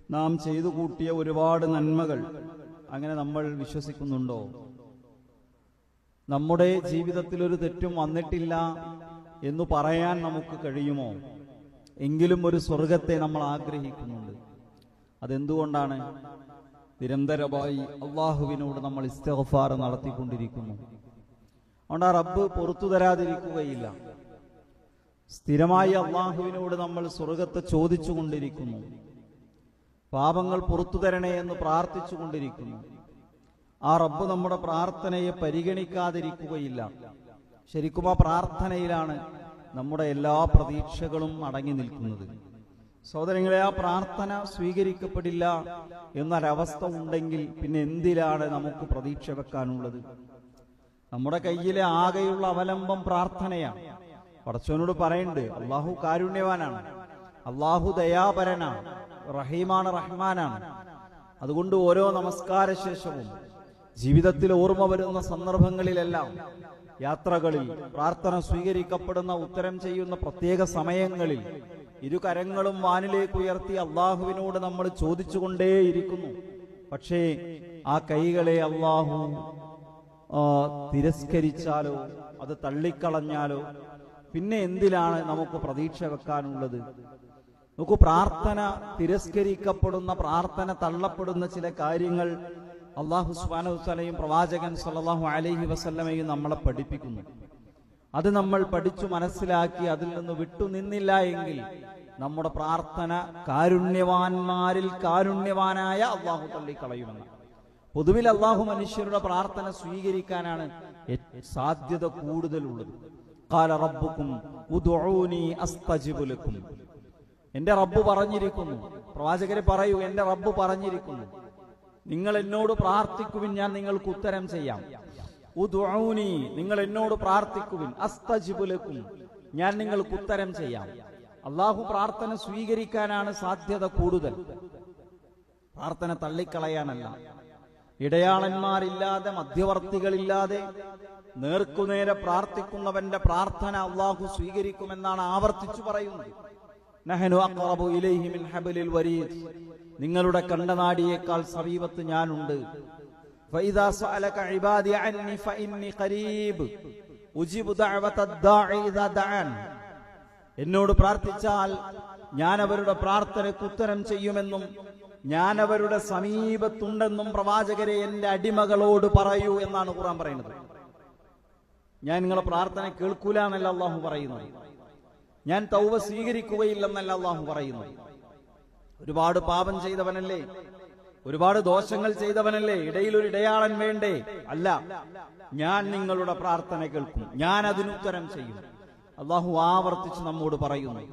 നാം ചെയ്തു കൂട്ടിയ ഒരുപാട് നന്മകൾ അങ്ങനെ നമ്മൾ വിശ്വസിക്കുന്നുണ്ടോ? നമ്മുടെ ജീവിതത്തിൽ ഒരു തെറ്റും വന്നിട്ടില്ല എന്ന് പറയാൻ നമുക്ക് കഴിയുമോ? എങ്കിലും ഒരു സ്വർഗത്തെ നമ്മൾ ആഗ്രഹിക്കുന്നുണ്ട്. അതെന്തുകൊണ്ടാണ്? നിരന്തരമായി അള്ളാഹുവിനോട് നമ്മൾ ഇസ്തിഗ്ഫാർ നടത്തിക്കൊണ്ടിരിക്കുന്നു. അതുകൊണ്ട് ആ റബ്ബ് പുറത്തു തരാതിരിക്കുകയില്ല. സ്ഥിരമായി അള്ളാഹുവിനോട് നമ്മൾ സ്വർഗത്തെ ചോദിച്ചു കൊണ്ടിരിക്കുന്നു. പാപങ്ങൾ പുറത്തു തരണേ എന്ന് പ്രാർത്ഥിച്ചു കൊണ്ടിരിക്കുന്നു. ആ റബ്ബ് നമ്മുടെ പ്രാർത്ഥനയെ പരിഗണിക്കാതിരിക്കുകയില്ല. ശരിക്കും ആ പ്രാർത്ഥനയിലാണ് നമ്മുടെ എല്ലാ പ്രതീക്ഷകളും അടങ്ങി നിൽക്കുന്നത്. സഹോദരങ്ങളെ, ആ പ്രാർത്ഥന സ്വീകരിക്കപ്പെടില്ല എന്നൊരവസ്ഥ ഉണ്ടെങ്കിൽ പിന്നെ എന്തിലാണ് നമുക്ക് പ്രതീക്ഷ വെക്കാനുള്ളത്? നമ്മുടെ കയ്യിലെ ആകെയുള്ള അവലംബം പ്രാർത്ഥനയാണ്. പടച്ചവനോട് പറയുന്നുണ്ട്, അള്ളാഹു കാരുണ്യവാനാണ്, അള്ളാഹു ദയാപരനാണ്, റഹീമാണ്, റഹ്മാനാണ്. അതുകൊണ്ട് ഓരോ നമസ്കാര ശേഷവും ജീവിതത്തിൽ ഓർമ്മ വരുന്ന സന്ദർഭങ്ങളിലെല്ലാം, യാത്രകളിൽ, പ്രാർത്ഥന സ്വീകരിക്കപ്പെടുന്ന ഉത്തരം ചെയ്യുന്ന പ്രത്യേക സമയങ്ങളിൽ ഇരു കരങ്ങളും വാനിലേക്ക് ഉയർത്തി അള്ളാഹുവിനോട് നമ്മൾ ചോദിച്ചുകൊണ്ടേയിരിക്കുന്നു. പക്ഷേ ആ കൈകളെ അള്ളാഹു തിരസ്കരിച്ചാലോ അത് തള്ളിക്കളഞ്ഞാലോ പിന്നെ എന്തിലാണ് നമുക്ക് പ്രതീക്ഷ വെക്കാനുള്ളത്? നമുക്ക് പ്രാർത്ഥന തിരസ്കരിക്കപ്പെടുന്ന, പ്രാർത്ഥന തള്ളപ്പെടുന്ന ചില കാര്യങ്ങൾ അല്ലാഹു സുബ്ഹാനഹു വതആലയും പ്രവാചകൻ സല്ലല്ലാഹു അലൈഹി വസല്ലമയും നമ്മളെ പഠിപ്പിക്കുന്നു. അത് നമ്മൾ പഠിച്ചു മനസ്സിലാക്കി അതിൽ നിന്ന് വിട്ടുനിന്നില്ല എങ്കിൽ നമ്മുടെ പ്രാർത്ഥന കാരുണ്യവാന്മാരിൽ കാരുണ്യവാനായ അള്ളാഹു തള്ളിക്കളയുമെന്ന്. പൊതുവിൽ അള്ളാഹു മനുഷ്യരുടെ പ്രാർത്ഥന സ്വീകരിക്കാനാണ് സാധ്യത കൂടുതലുള്ളത്. ഖാല റബ്ബുക്കും ഉദ്ഉനി അസ്തജിബ് ലക്കും. എന്റെ റബ്ബ് പറഞ്ഞിരിക്കുന്നു, പ്രവാചകരെ പറയൂ, എന്റെ റബ്ബ് പറഞ്ഞിരിക്കുന്നു, നിങ്ങൾ എന്നോട് പ്രാർത്ഥിക്കുവിൻ, ഞാൻ നിങ്ങൾക്ക് ഉത്തരം ചെയ്യാം. ഉദ്ഉനി, നിങ്ങൾ എന്നോട് പ്രാർത്ഥിക്കുവിൻ, അസ്തജിബ് ലക്കും, ഞാൻ നിങ്ങൾക്ക് ഉത്തരം ചെയ്യാം. അള്ളാഹു പ്രാർത്ഥന സ്വീകരിക്കാനാണ് സാധ്യത കൂടുതൽ, പ്രാർത്ഥന തള്ളിക്കളയാനല്ല. ഇടയാളന്മാരില്ലാതെ, മധ്യവർത്തികളില്ലാതെ നേർക്കുനേരെ പ്രാർത്ഥിക്കുന്നവന്റെ പ്രാർത്ഥന അള്ളാഹു സ്വീകരിക്കുമെന്നാണ് ആവർത്തിച്ചു പറയുന്നത്. നഹ്നു അഖ്റബു ഇലൈഹി മിൻ ഹബ്ലിൽ വരീദ്, നിങ്ങളുടെ കണ്ടനാടിയേക്കാൾ സമീപത്ത് ഞാനുണ്ട്. ഫഇദാ സഅലക ഇബാദി അന്നി ഫഇന്നി ഖരീബ് ഉജിബു ദഅവതദ് ദാഇ ഇദാ ദഅൻ. എന്നോട് പ്രാർത്ഥിച്ചാൽ ഞാൻ അവരുടെ പ്രാർത്ഥനയ്ക്ക് ഉത്തരം ചെയ്യുമെന്നും ഞാൻ അവരുടെ സമീപത്തുണ്ടെന്നും പ്രവാചകരെ എന്റെ അടിമകളോട് പറയൂ എന്നാണ് ഖുർആൻ പറയുന്നത്. ഞാൻ നിങ്ങളെ പ്രാർത്ഥന കേൾക്കൂല എന്നല്ല അള്ളാഹു പറയുന്നത്, ഞാൻ തൗബ സ്വീകരിക്കുകയില്ലെന്നല്ല അള്ളാഹു പറയുന്നത്. ഒരുപാട് പാപം ചെയ്തവനല്ലേ, ഒരുപാട് ദോഷങ്ങൾ ചെയ്തവനല്ലേ, ഇടയിൽ ഒരു ഇടയാളൻ വേണ്ടേ? അല്ല, ഞാൻ നിങ്ങളുടെ പ്രാർത്ഥന കേൾക്കും, ഞാൻ അതിനുത്തരം ചെയ്യും. അള്ളാഹു ആവർത്തിച്ച് നമ്മോട് പറയുന്നു.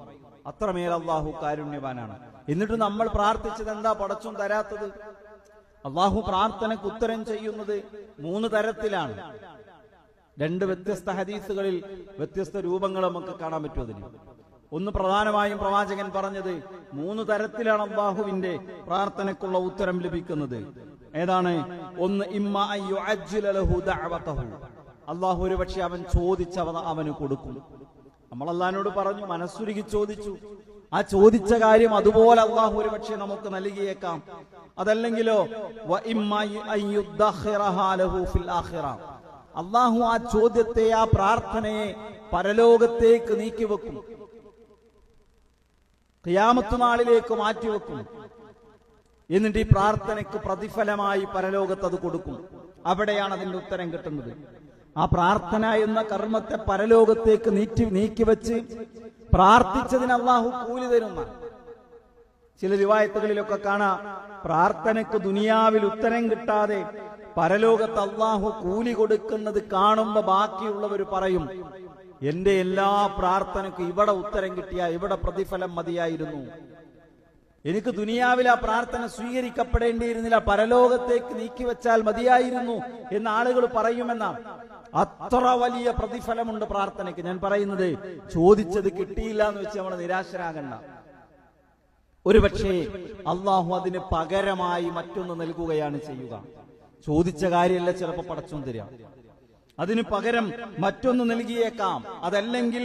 അത്രമേൽ അള്ളാഹു കാരുണ്യവാനാണ്. എന്നിട്ട് നമ്മൾ പ്രാർത്ഥിച്ചത് എന്താ പടച്ചോൻ തരാത്തത്? അള്ളാഹു പ്രാർത്ഥനയ്ക്ക് ഉത്തരം ചെയ്യുന്നത് 3 തരത്തിലാണ്. 2 വ്യത്യസ്ത ഹദീസുകളിൽ വ്യത്യസ്ത രൂപങ്ങൾ നമുക്ക് കാണാൻ പറ്റും. അതിന് ഒന്ന് പ്രധാനമായും പ്രവാചകൻ പറഞ്ഞത് 3 തരത്തിലാണ് അള്ളാഹുവിന്റെ പ്രാർത്ഥനയ്ക്കുള്ള ഉത്തരം ലഭിക്കുന്നത്. ഏതാണ്? ഒന്ന്, ഇമ്മ അയ്യുഅജ്ജില ലഹു ദഅവതഹു, അള്ളാഹു ഒരു പക്ഷെ അവൻ ചോദിച്ചവ അവന് കൊടുക്കും. നമ്മൾ അള്ളാഹിനോട് പറഞ്ഞു, മനസ്സുരുകി ചോദിച്ചു, ആ ചോദിച്ച കാര്യം അതുപോലെ അള്ളാഹു ഒരു പക്ഷെ നമുക്ക് നൽകിയേക്കാം. അതല്ലെങ്കിലോ അള്ളാഹു ആ ചോദ്യത്തെ, ആ പ്രാർത്ഥനയെ പരലോകത്തേക്ക് നീക്കിവെക്കും, ഖിയാമത്ത് നാളിലേക്ക് മാറ്റിവെക്കും. എന്നിട്ട് ഈ പ്രാർത്ഥനയ്ക്ക് പ്രതിഫലമായി പരലോകത്ത് അത് കൊടുക്കും. അവിടെയാണ് അതിന്റെ ഉത്തരം കിട്ടുന്നത്. ആ പ്രാർത്ഥന എന്ന കർമ്മത്തെ പരലോകത്തേക്ക് നീക്കിവെച്ച് പ്രാർത്ഥിച്ചതിന് അള്ളാഹു കൂലി തരുന്ന ചില റിവായത്തുകളിലൊക്കെ കാണാം, പ്രാർത്ഥനയ്ക്ക് ദുനിയാവിൽ ഉത്തരം കിട്ടാതെ പരലോകത്ത് അള്ളാഹു കൂലി കൊടുക്കുന്നത് കാണുമ്പോ ബാക്കിയുള്ളവർ പറയും, എന്റെ എല്ലാ പ്രാർത്ഥനയ്ക്കും ഇവിടെ ഉത്തരം കിട്ടിയ, ഇവിടെ പ്രതിഫലം മതിയായിരുന്നു, എനിക്ക് ദുനിയാവിൽ ആ പ്രാർത്ഥന സ്വീകരിക്കപ്പെടേണ്ടിയിരുന്നില്ല, പരലോകത്തേക്ക് നീക്കിവെച്ചാൽ മതിയായിരുന്നു എന്ന് ആളുകൾ പറയുമെന്നാണ്. അത്ര വലിയ പ്രതിഫലമുണ്ട് പ്രാർത്ഥനയ്ക്ക്. ഞാൻ പറയുന്നത്, ചോദിച്ചത് കിട്ടിയില്ല എന്ന് വെച്ച് നമ്മൾ നിരാശരാകണ്ട. ഒരുപക്ഷേ അള്ളാഹു അതിന് പകരമായി മറ്റൊന്ന് നൽകുകയാണ് ചെയ്യുക. ചോദിച്ച കാര്യമല്ല ചിലപ്പോൾ പടച്ചോൻ തരാം, അതിന് പകരം മറ്റൊന്ന് നൽകിയേക്കാം. അതല്ലെങ്കിൽ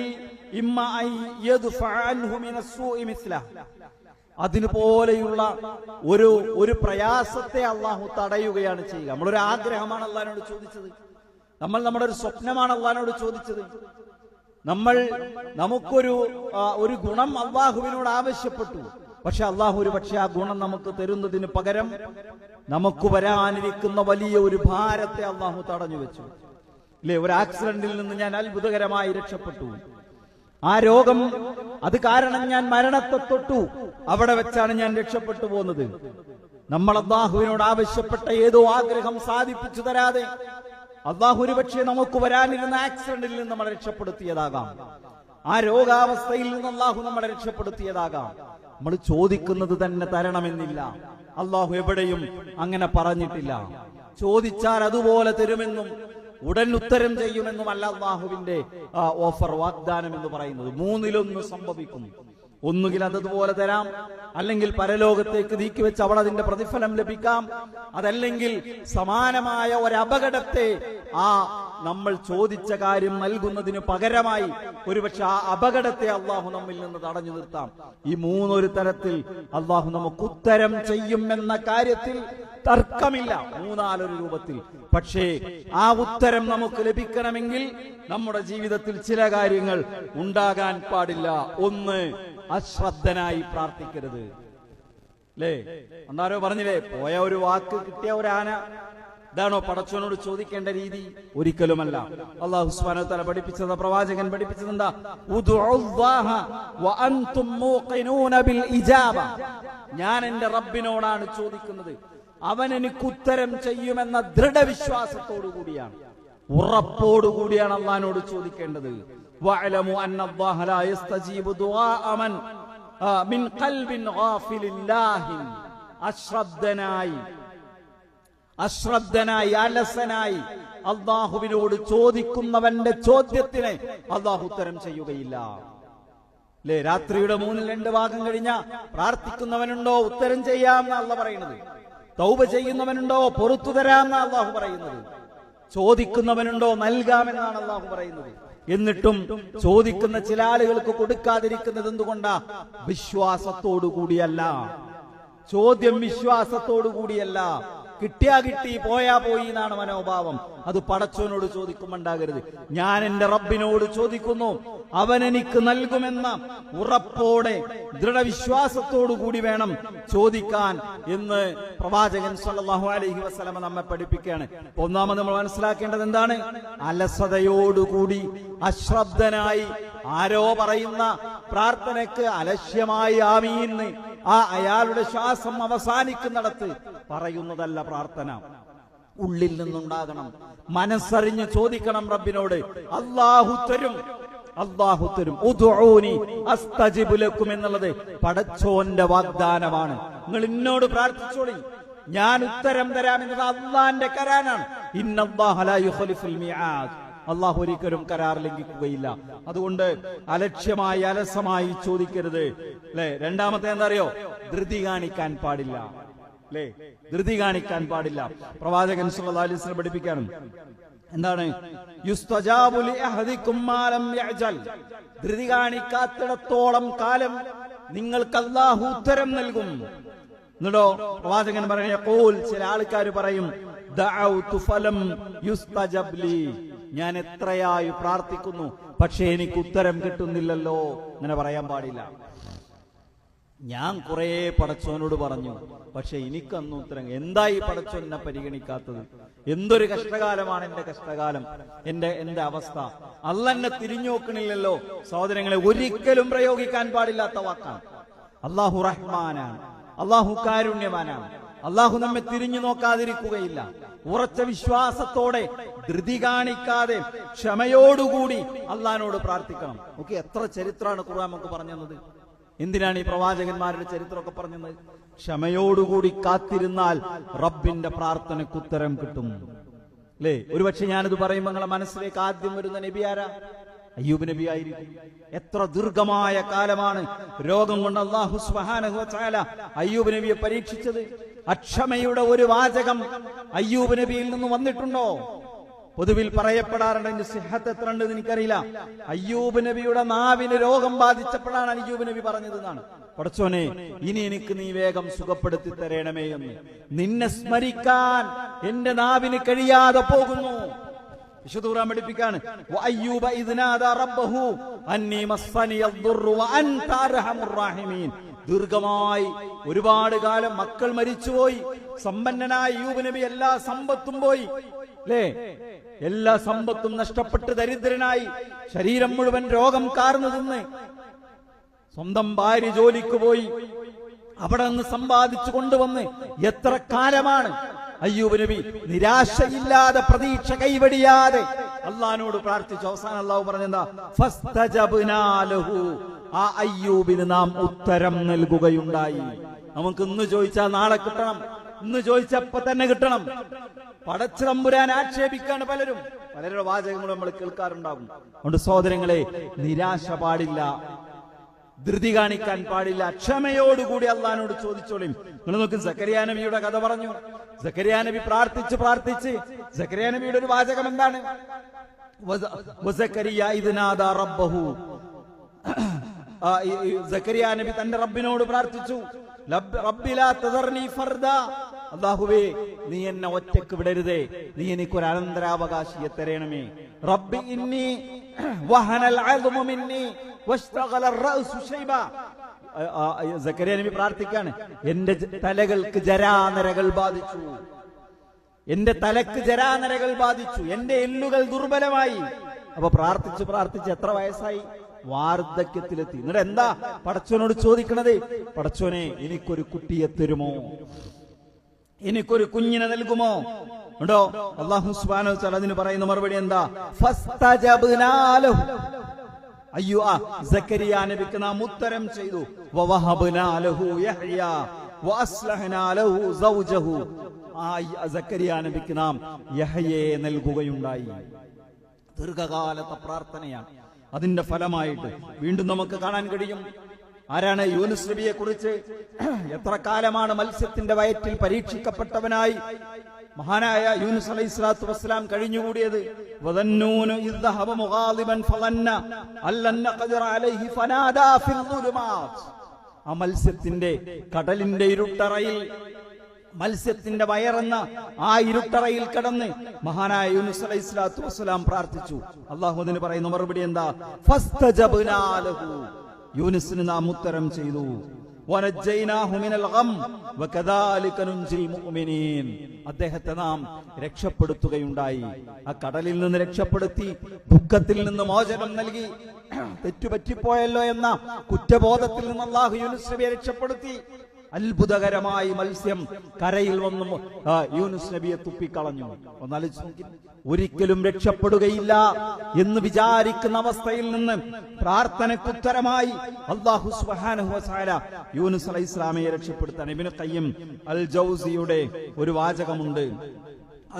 അതിനുപോലെയുള്ള ഒരു പ്രയാസത്തെ അള്ളാഹു തടയുകയാണ് ചെയ്യുക. നമ്മളൊരു ആഗ്രഹമാണ് അള്ളാഹിനോട് ചോദിച്ചത്, നമ്മുടെ ഒരു സ്വപ്നമാണ് അള്ളാഹിനോട് ചോദിച്ചത്, നമുക്കൊരു ഗുണം അള്ളാഹുവിനോട് ആവശ്യപ്പെട്ടു. പക്ഷെ അള്ളാഹു ഒരു പക്ഷെ ആ ഗുണം നമുക്ക് തരുന്നതിന് പകരം നമുക്ക് വരാനിരിക്കുന്ന വലിയ ഒരു ഭാരത്തെ അള്ളാഹു തടഞ്ഞു വെച്ചു. ഇല്ലേ, ഒരു ആക്സിഡന്റിൽ നിന്ന് ഞാൻ അത്ഭുതകരമായി രക്ഷപ്പെട്ടു. ആ രോഗം അത് കാരണം ഞാൻ മരണത്തെ തൊട്ടു, അവിടെ വെച്ചാണ് ഞാൻ രക്ഷപ്പെട്ടു പോകുന്നത്. നമ്മൾ അള്ളാഹുവിനോട് ആവശ്യപ്പെട്ട ഏതോ ആഗ്രഹം സാധിപ്പിച്ചു തരാതെ അള്ളാഹു ഒരുപക്ഷെ നമുക്ക് വരാനിരുന്ന ആക്സിഡന്റിൽ നിന്ന് നമ്മളെ രക്ഷപ്പെടുത്തിയതാകാം, ആ രോഗാവസ്ഥയിൽ നിന്ന് അള്ളാഹു നമ്മളെ രക്ഷപ്പെടുത്തിയതാകാം. നമ്മൾ ചോദിക്കുന്നത് തന്നെ തരണമെന്നില്ല. അള്ളാഹു എവിടെയും അങ്ങനെ പറഞ്ഞിട്ടില്ല. ചോദിച്ചാൽ അതുപോലെ തരുമെന്നും ഉടൻ ഉത്തരം ചെയ്യുമെന്നുമല്ല അള്ളാഹുവിന്റെ ഓഫർ, വാഗ്ദാനം എന്ന് പറയുന്നത്. മൂന്നിലൊന്ന് സംഭവിക്കും. ഒന്നുകിൽ അതുപോലെ തരാം, അല്ലെങ്കിൽ പരലോകത്തേക്ക് നീക്കിവെച്ച് അവിടെ അതിന്റെ പ്രതിഫലം ലഭിക്കാം. അതല്ലെങ്കിൽ സമാനമായ ഒരപകടത്തെ നമ്മൾ ചോദിച്ച കാര്യം നൽകുന്നതിന് പകരമായി ഒരുപക്ഷെ ആ അപകടത്തെ അള്ളാഹു നമ്മിൽ നിന്ന് തടഞ്ഞു നിർത്താം. ഈ മൂന്നൊരു തരത്തിൽ അള്ളാഹു നമുക്ക് ഉത്തരം ചെയ്യുമെന്ന കാര്യത്തിൽ തർക്കമില്ല, മൂന്നാലൊരു രൂപത്തിൽ. പക്ഷേ ആ ഉത്തരം നമുക്ക് ലഭിക്കണമെങ്കിൽ നമ്മുടെ ജീവിതത്തിൽ ചില കാര്യങ്ങൾ ഉണ്ടാകാൻ പാടില്ല. ഒന്ന്, അശ്രദ്ധനായി പ്രാർത്ഥിക്കരുത്. അല്ലേ, അന്നാരോ പറഞ്ഞില്ലേ, പോയ ഒരു വാക്ക് കിട്ടിയ ഒരു ആന. ഇതാണോ പടച്ചവനോട് ചോദിക്കേണ്ട രീതി? ഒരിക്കലുമല്ല. അല്ലാഹു സുബ്ഹാനഹു വ തആല പഠിപ്പിച്ചത്, പ്രവാചകൻ പഠിപ്പിച്ചത് എന്താ? ഉദ്ഉല്ലാഹ വഅൻതും മൂഖിനൂന ബിൽ ഇജാബ. ഞാൻ എന്റെ റബ്ബിനോടാണ് ചോദിക്കുന്നത്, അവൻ എനിക്ക് ഉത്തരം ചെയ്യുമെന്ന ദൃഢവിശ്വാസത്തോടു കൂടിയാണ്, ഉറപ്പോടുകൂടിയാണ് അള്ളാഹിനോട് ചോദിക്കേണ്ടത്. വഅലമു അന്നല്ലാഹ ലാ യസ്തജീബു ദുആഅ മൻ മിൻ ഖൽബിൻ ഗാഫിലില്ലാഹി. അശ്രദ്ധനായി അലസനായി അള്ളാഹുവിനോട് ചോദിക്കുന്നവന്റെ ചോദ്യത്തിന് അള്ളാഹു ഉത്തരം ചെയ്യുകയില്ല. അല്ലേ, രാത്രിയുടെ 2 ഭാഗം കഴിഞ്ഞ പ്രാർത്ഥിക്കുന്നവനുണ്ടോ? ഉത്തരം ചെയ്യാമെന്ന് അള്ളാഹു പറയുന്നത്. തൗബ ചെയ്യുന്നവനുണ്ടോ? പുറത്തു തരാമെന്നാണ് അള്ളാഹു പറയുന്നത്. ചോദിക്കുന്നവനുണ്ടോ? നൽകാമെന്നാണ് അള്ളാഹു പറയുന്നത്. എന്നിട്ടും ചോദിക്കുന്ന ചില ആളുകൾക്ക് കൊടുക്കാതിരിക്കുന്നത് എന്തുകൊണ്ടാ? വിശ്വാസത്തോടു കൂടിയല്ല. ചോദ്യം വിശ്വാസത്തോടു കൂടിയല്ല. കിട്ടിയാ കിട്ടി, പോയാ പോയി എന്നാണ് മനോഭാവം. അത് പടച്ചവനോട് ചോദിക്കുമുണ്ടാകരുത്. ഞാൻ എന്റെ റബ്ബിനോട് ചോദിക്കുന്നു, അവൻ എനിക്ക് നൽകുമെന്ന ഉറപ്പോടെ ദൃഢവിശ്വാസത്തോടു കൂടി വേണം ചോദിക്കാൻ എന്ന് പ്രവാചകൻ സല്ലല്ലാഹു അലൈഹി വസല്ലം നമ്മെ പഠിപ്പിക്കുകയാണ്. ഒന്നാമത് നമ്മൾ മനസ്സിലാക്കേണ്ടത് എന്താണ്? അലസതയോടുകൂടി അശ്രദ്ധനായി ആരോ പറയുന്ന പ്രാർത്ഥനയ്ക്ക് അലക്ഷ്യമായി ആമീന്ന് അയാളുടെ ശ്വാസം അവസാനിക്കുന്നിടത്ത് പറയുന്നതല്ല പ്രാർത്ഥന. ഉള്ളിൽ നിന്നുണ്ടാകണം. മനസ്സറിഞ്ഞ് ചോദിക്കണം റബ്ബിനോട്. അല്ലാഹു തരും, അല്ലാഹു തരും. ഉദ്ഉനി അസ്തജിബ് ലക്കും എന്നുള്ളത് പടച്ചോന്റെ വാഗ്ദാനമാണ്. നിങ്ങൾ എന്നോട് പ്രാർത്ഥിച്ചോളി, ഞാൻ ഉത്തരം തരാം എന്നത് അല്ലാഹുവിന്റെ കരാറാണ്. ഇന്നല്ലാഹ ലാ യുഖ്ലിഫുൽ മിആദ്. അള്ളാഹു ഒരിക്കലും കരാർ ലംഘിക്കുകയില്ല. അതുകൊണ്ട് അലക്ഷ്യമായി അലസമായി ചോദിക്കരുത്. അല്ലെ, രണ്ടാമത്തെ എന്താ അറിയോ? ധൃതി കാണിക്കാൻ പാടില്ല. അല്ലെ, ധൃതി കാണിക്കാൻ പാടില്ല. പ്രവാചകൻ സല്ലല്ലാഹു അലൈഹി വസല്ലം പഠിപ്പിക്കാണ്, എന്താണ്? യുസ്തജാബു ലിഅഹദികും മാ ലം യഅജൽ. ധൃതി കാണിക്കാത്തിടത്തോളം കാലം നിങ്ങൾക്ക് അല്ലാഹു ഉത്തരം നൽകും. എന്നിട്ടോ പ്രവാചകൻ പറയുന്ന ഖൂൽ, ചില ആൾക്കാർ പറയും, ദഅഉതു ഫലം യുസ്തജബ് ലി. ഞാൻ എത്രയായി പ്രാർത്ഥിക്കുന്നു, പക്ഷേ എനിക്ക് ഉത്തരം കിട്ടുന്നില്ലല്ലോ. അങ്ങനെ പറയാൻ പാടില്ല. ഞാൻ കുറെ പടച്ചോനോട് പറഞ്ഞു, പക്ഷെ എനിക്കന്ന് ഉത്തരം. എന്തായി പടച്ചോൻ എന്നെ പരിഗണിക്കാത്തത്? എന്തൊരു കഷ്ടകാലമാണ് എന്റെ കഷ്ടകാലം, എന്റെ അവസ്ഥ. അള്ളാ എന്നെ തിരിഞ്ഞു നോക്കണില്ലല്ലോ. സഹോദരങ്ങളെ, ഒരിക്കലും പ്രയോഗിക്കാൻ പാടില്ലാത്ത വാക്കാണ്. അല്ലാഹു റഹ്മാനാണ്, അല്ലാഹു കാരുണ്യവാനാണ്. അല്ലാഹു നമ്മെ തിരിഞ്ഞു നോക്കാതിരിക്കുകയില്ല. ഉറച്ച വിശ്വാസത്തോടെ ധൃതി കാണിക്കാതെ ക്ഷമയോടുകൂടി അള്ളാഹിനോട് പ്രാർത്ഥിക്കണം. ഓക്കെ, എത്ര ചരിത്രമാണ് ഖുർആൻ നമുക്ക് പറഞ്ഞു തന്നത്. എന്തിനാണ് ഈ പ്രവാചകന്മാരുടെ ചരിത്രമൊക്കെ പറഞ്ഞത്? ക്ഷമയോടുകൂടി കാത്തിരുന്നാൽ റബ്ബിന്റെ പ്രാർത്ഥനയ്ക്ക് ഉത്തരം കിട്ടും. അല്ലേ, ഒരുപക്ഷെ ഞാനിത് പറയുമ്പോൾ നിങ്ങളെ മനസ്സിലേക്ക് ആദ്യം വരുന്ന നബി ആരാ? അയ്യൂബ് നബി ആയിരിക്കും. എത്ര ദീർഘമായ കാലമാണ് രോഗം കൊണ്ട് അല്ലാഹു സുബ്ഹാനഹു വ തആല അയ്യൂബ് നബിയെ പരീക്ഷിച്ചത്. അക്ഷമയുടെ ഒരു വാചകം അയ്യൂബ് നബിയിൽ നിന്ന് വന്നിട്ടുണ്ടോ? പൊതുവിൽ പറയപ്പെടാറുണ്ട്, അതിന്റെ സിഹത്ത് എത്ര ഉണ്ടെന്ന് എനിക്കറിയില്ല. അയ്യൂബ് നബിയുടെ നാവിന് രോഗം ബാധിച്ചപ്പോഴാണ് അയ്യൂബ് നബി പറഞ്ഞതെന്നാണ്. പടച്ചോനെ ഇനി എനിക്ക് നീ വേഗം സുഖപ്പെടുത്തി തരണമേ എന്ന് നിന്നെ സ്മരിക്കാൻ എന്റെ നാവിന് കഴിയാതെ പോകുന്നു. വിശുദ്ധ ഖുർആൻ പഠിപ്പിക്കാണ് വഅയ്യൂബ ഇദ് നാദാ റബ്ബഹു അന്നി മസ്സനിയദ്ദുറു വഅൻത അർഹമുർ റഹീമീൻ. ദീർഘമായി ഒരുപാട് കാലം മക്കൾ മരിച്ചുപോയി. സമ്പന്നനായ അയ്യൂബ് നബി എല്ലാ സമ്പത്തും പോയി, അല്ലേ? എല്ലാ സമ്പത്തും നഷ്ടപ്പെട്ട് ദരിദ്രനായി, ശരീരം മുഴുവൻ രോഗം കാർന്നു തിന്ന്. സ്വന്തം ഭാര്യ ജോലിക്ക് പോയി, അവിടെ നിന്ന് സമ്പാദിച്ചു കൊണ്ടുവന്ന് എത്ര കാലമാണ് അയ്യൂബ് നബി നിരാശയില്ലാതെ പ്രതീക്ഷ കൈവടിയാതെ അള്ളാഹിനോട് പ്രാർത്ഥിച്ചു. അവസാനം അള്ളാഹു പറഞ്ഞെന്താ? ഫസ്തജബ്നാ ലഹു. ആ അയ്യൂബിന് നാം ഉത്തരം നൽകുകയുണ്ടായി. നമുക്ക് ഇന്ന് ചോദിച്ചാൽ നാളെ കിട്ടണം, ഇന്ന് ചോദിച്ചപ്പോ തന്നെ കിട്ടണം. പടച്ച തമ്പുരാൻ ആക്ഷേപിക്കാണ് പലരുടെ വാചകങ്ങളും നമ്മൾ കേൾക്കാറുണ്ടാകും. അതുകൊണ്ട് സഹോദരങ്ങളെ, നിരാശ പാടില്ല, ധൃതി കാണിക്കാൻ പാടില്ല. ക്ഷമയോടുകൂടി അള്ളാഹിനോട് ചോദിച്ചോളിയും. നിങ്ങൾ നോക്ക്, സക്കരിയ നബിയുടെ കഥ പറഞ്ഞു. സക്കരിയ നബി പ്രാർത്ഥിച്ച് സക്കരിയ നബിയുടെ ഒരു വാചകം എന്താണ്? വസക്കരിയ ഇദ് നാദാ റബ്ബഹു. സക്കരിയ നബി തന്റെ റബ്ബിനോട് പ്രാർത്ഥിച്ചു, റബ്ബി ലാ തദർനി ഫർദാ. അല്ലാഹുവേ, നീ എന്നെ ഒറ്റക്ക് വിടരുതേ, നീ എനിക്കൊരു അനന്തരാവകാശിയെ തരണമേ. റബ്ബി ഇന്നി വഹനൽ അദ്മു മിന്നി വസ്തഗല റഅസു ശൈബാ. സക്കരിയ നബി പ്രാർത്ഥിക്കാണ്, എന്റെ തലകൾക്ക് ജരാനരകൾ ബാധിച്ചു, എന്റെ തലക്ക് ജരാനരകൾ ബാധിച്ചു, എന്റെ എല്ലുകൾ ദുർബലമായി. അപ്പൊ പ്രാർത്ഥിച്ച് എത്ര വയസ്സായി? വാർദ്ധക്യത്തിലെത്തി. എന്നിട്ട് എന്താ പടച്ചോനോട് ചോദിക്കണത്? പടച്ചോനെ, എനിക്കൊരു കുട്ടിയെ തരുമോ, എനിക്കൊരു കുഞ്ഞിനെ നൽകുമോ? ഉണ്ടോ? അല്ലാഹു സുബ്ഹാനഹു വ തആല അതിന് പറയുന്ന മറുപടി എന്താ? ഫസ്തജബ്നാ ലഹു. അയ്യോ, സക്കരിയ നബിക്ക് നാം ഉത്തരം ചെയ്തു. വവഹബ്നാ ലഹു യഹ്യ വഅസ്ലഹ്നാ ലഹു സൗജഹു. സക്കരിയ നബിക്ക് നാം യഹ്യയെ നൽകുകയുണ്ടായി. ദീർഘകാലത്തെ പ്രാർത്ഥനയാണ്. അതിന്റെ ഫലമായിട്ട് വീണ്ടും നമുക്ക് കാണാൻ കഴിയും. ആരാണ്? യൂനുസ് നബിയെ കുറിച്ച് എത്ര കാലമാണ് മത്സ്യത്തിന്റെ വയറ്റിൽ പരീക്ഷിക്കപ്പെട്ടവനായി മഹാനായ യൂനുസ് അലൈഹിസ്സലാത്തു വസ്സലാം കഴിഞ്ഞുകൂടിയത്. വദന്നൂന ഇദ് ദഹബ മുഗാദിബൻ ഫളന്ന അല്ലൻ ഖദറ അലൈഹി ഫനാദാ ഫിൽ ദുലുമാത്. ആ മത്സ്യത്തിന്റെ കടലിന്റെ ഇരുട്ടറയിൽ, മത്സ്യത്തിന്റെ വയറെന്ന ആ ഇരുട്ടറയിൽ കടന്ന് മഹാനായ യൂനുസ് അലൈഹിസ്സലാത്തു വസ്സലാം പ്രാർത്ഥിച്ചു. അല്ലാഹു അതിന് പറയുന്ന മറുപടി എന്താ? ഫസ്തജബ്നാ ലഹു. യൂനുസിന് നാം ഉത്തരം ചെയ്തു. വനജ്ജൈനാഹു മിനൽ ഗം വകദാലിക നുൻജിൽ മുഅ്മിനീൻ. അദ്ദേഹത്തെ നാം രക്ഷപ്പെടുത്തുകയുണ്ടായി. ആ കടലിൽ നിന്ന് രക്ഷപ്പെടുത്തി, ദുഃഖത്തിൽ നിന്ന് മോചനം നൽകി. തെറ്റുപറ്റിപ്പോയല്ലോ എന്ന കുറ്റബോധത്തിൽ നിന്ന് അല്ലാഹു യൂനുസ് നബിയെ രക്ഷപ്പെടുത്തി. അത്ഭുതകരമായി മത്സ്യം കരയിൽ വന്നു യൂനുസ് നബിയെ തുപ്പിക്കളഞ്ഞു. ഒന്നാലോചിച്ച് നോക്കി, ഒരിക്കലും രക്ഷപ്പെടുകയില്ല എന്ന് വിചാരിക്കുന്ന അവസ്ഥയിൽ നിന്ന് പ്രാർത്ഥനയ്ക്കുത്തരമായി അല്ലാഹു സുബ്ഹാനഹു വ തആല യൂനുസ് അലൈഹിസ്സലാമയെ രക്ഷപ്പെടുത്താൻ. ഇബ്നു ഖയ്യിം അൽ ജൗസിയുടെ ഒരു വാചകമുണ്ട്,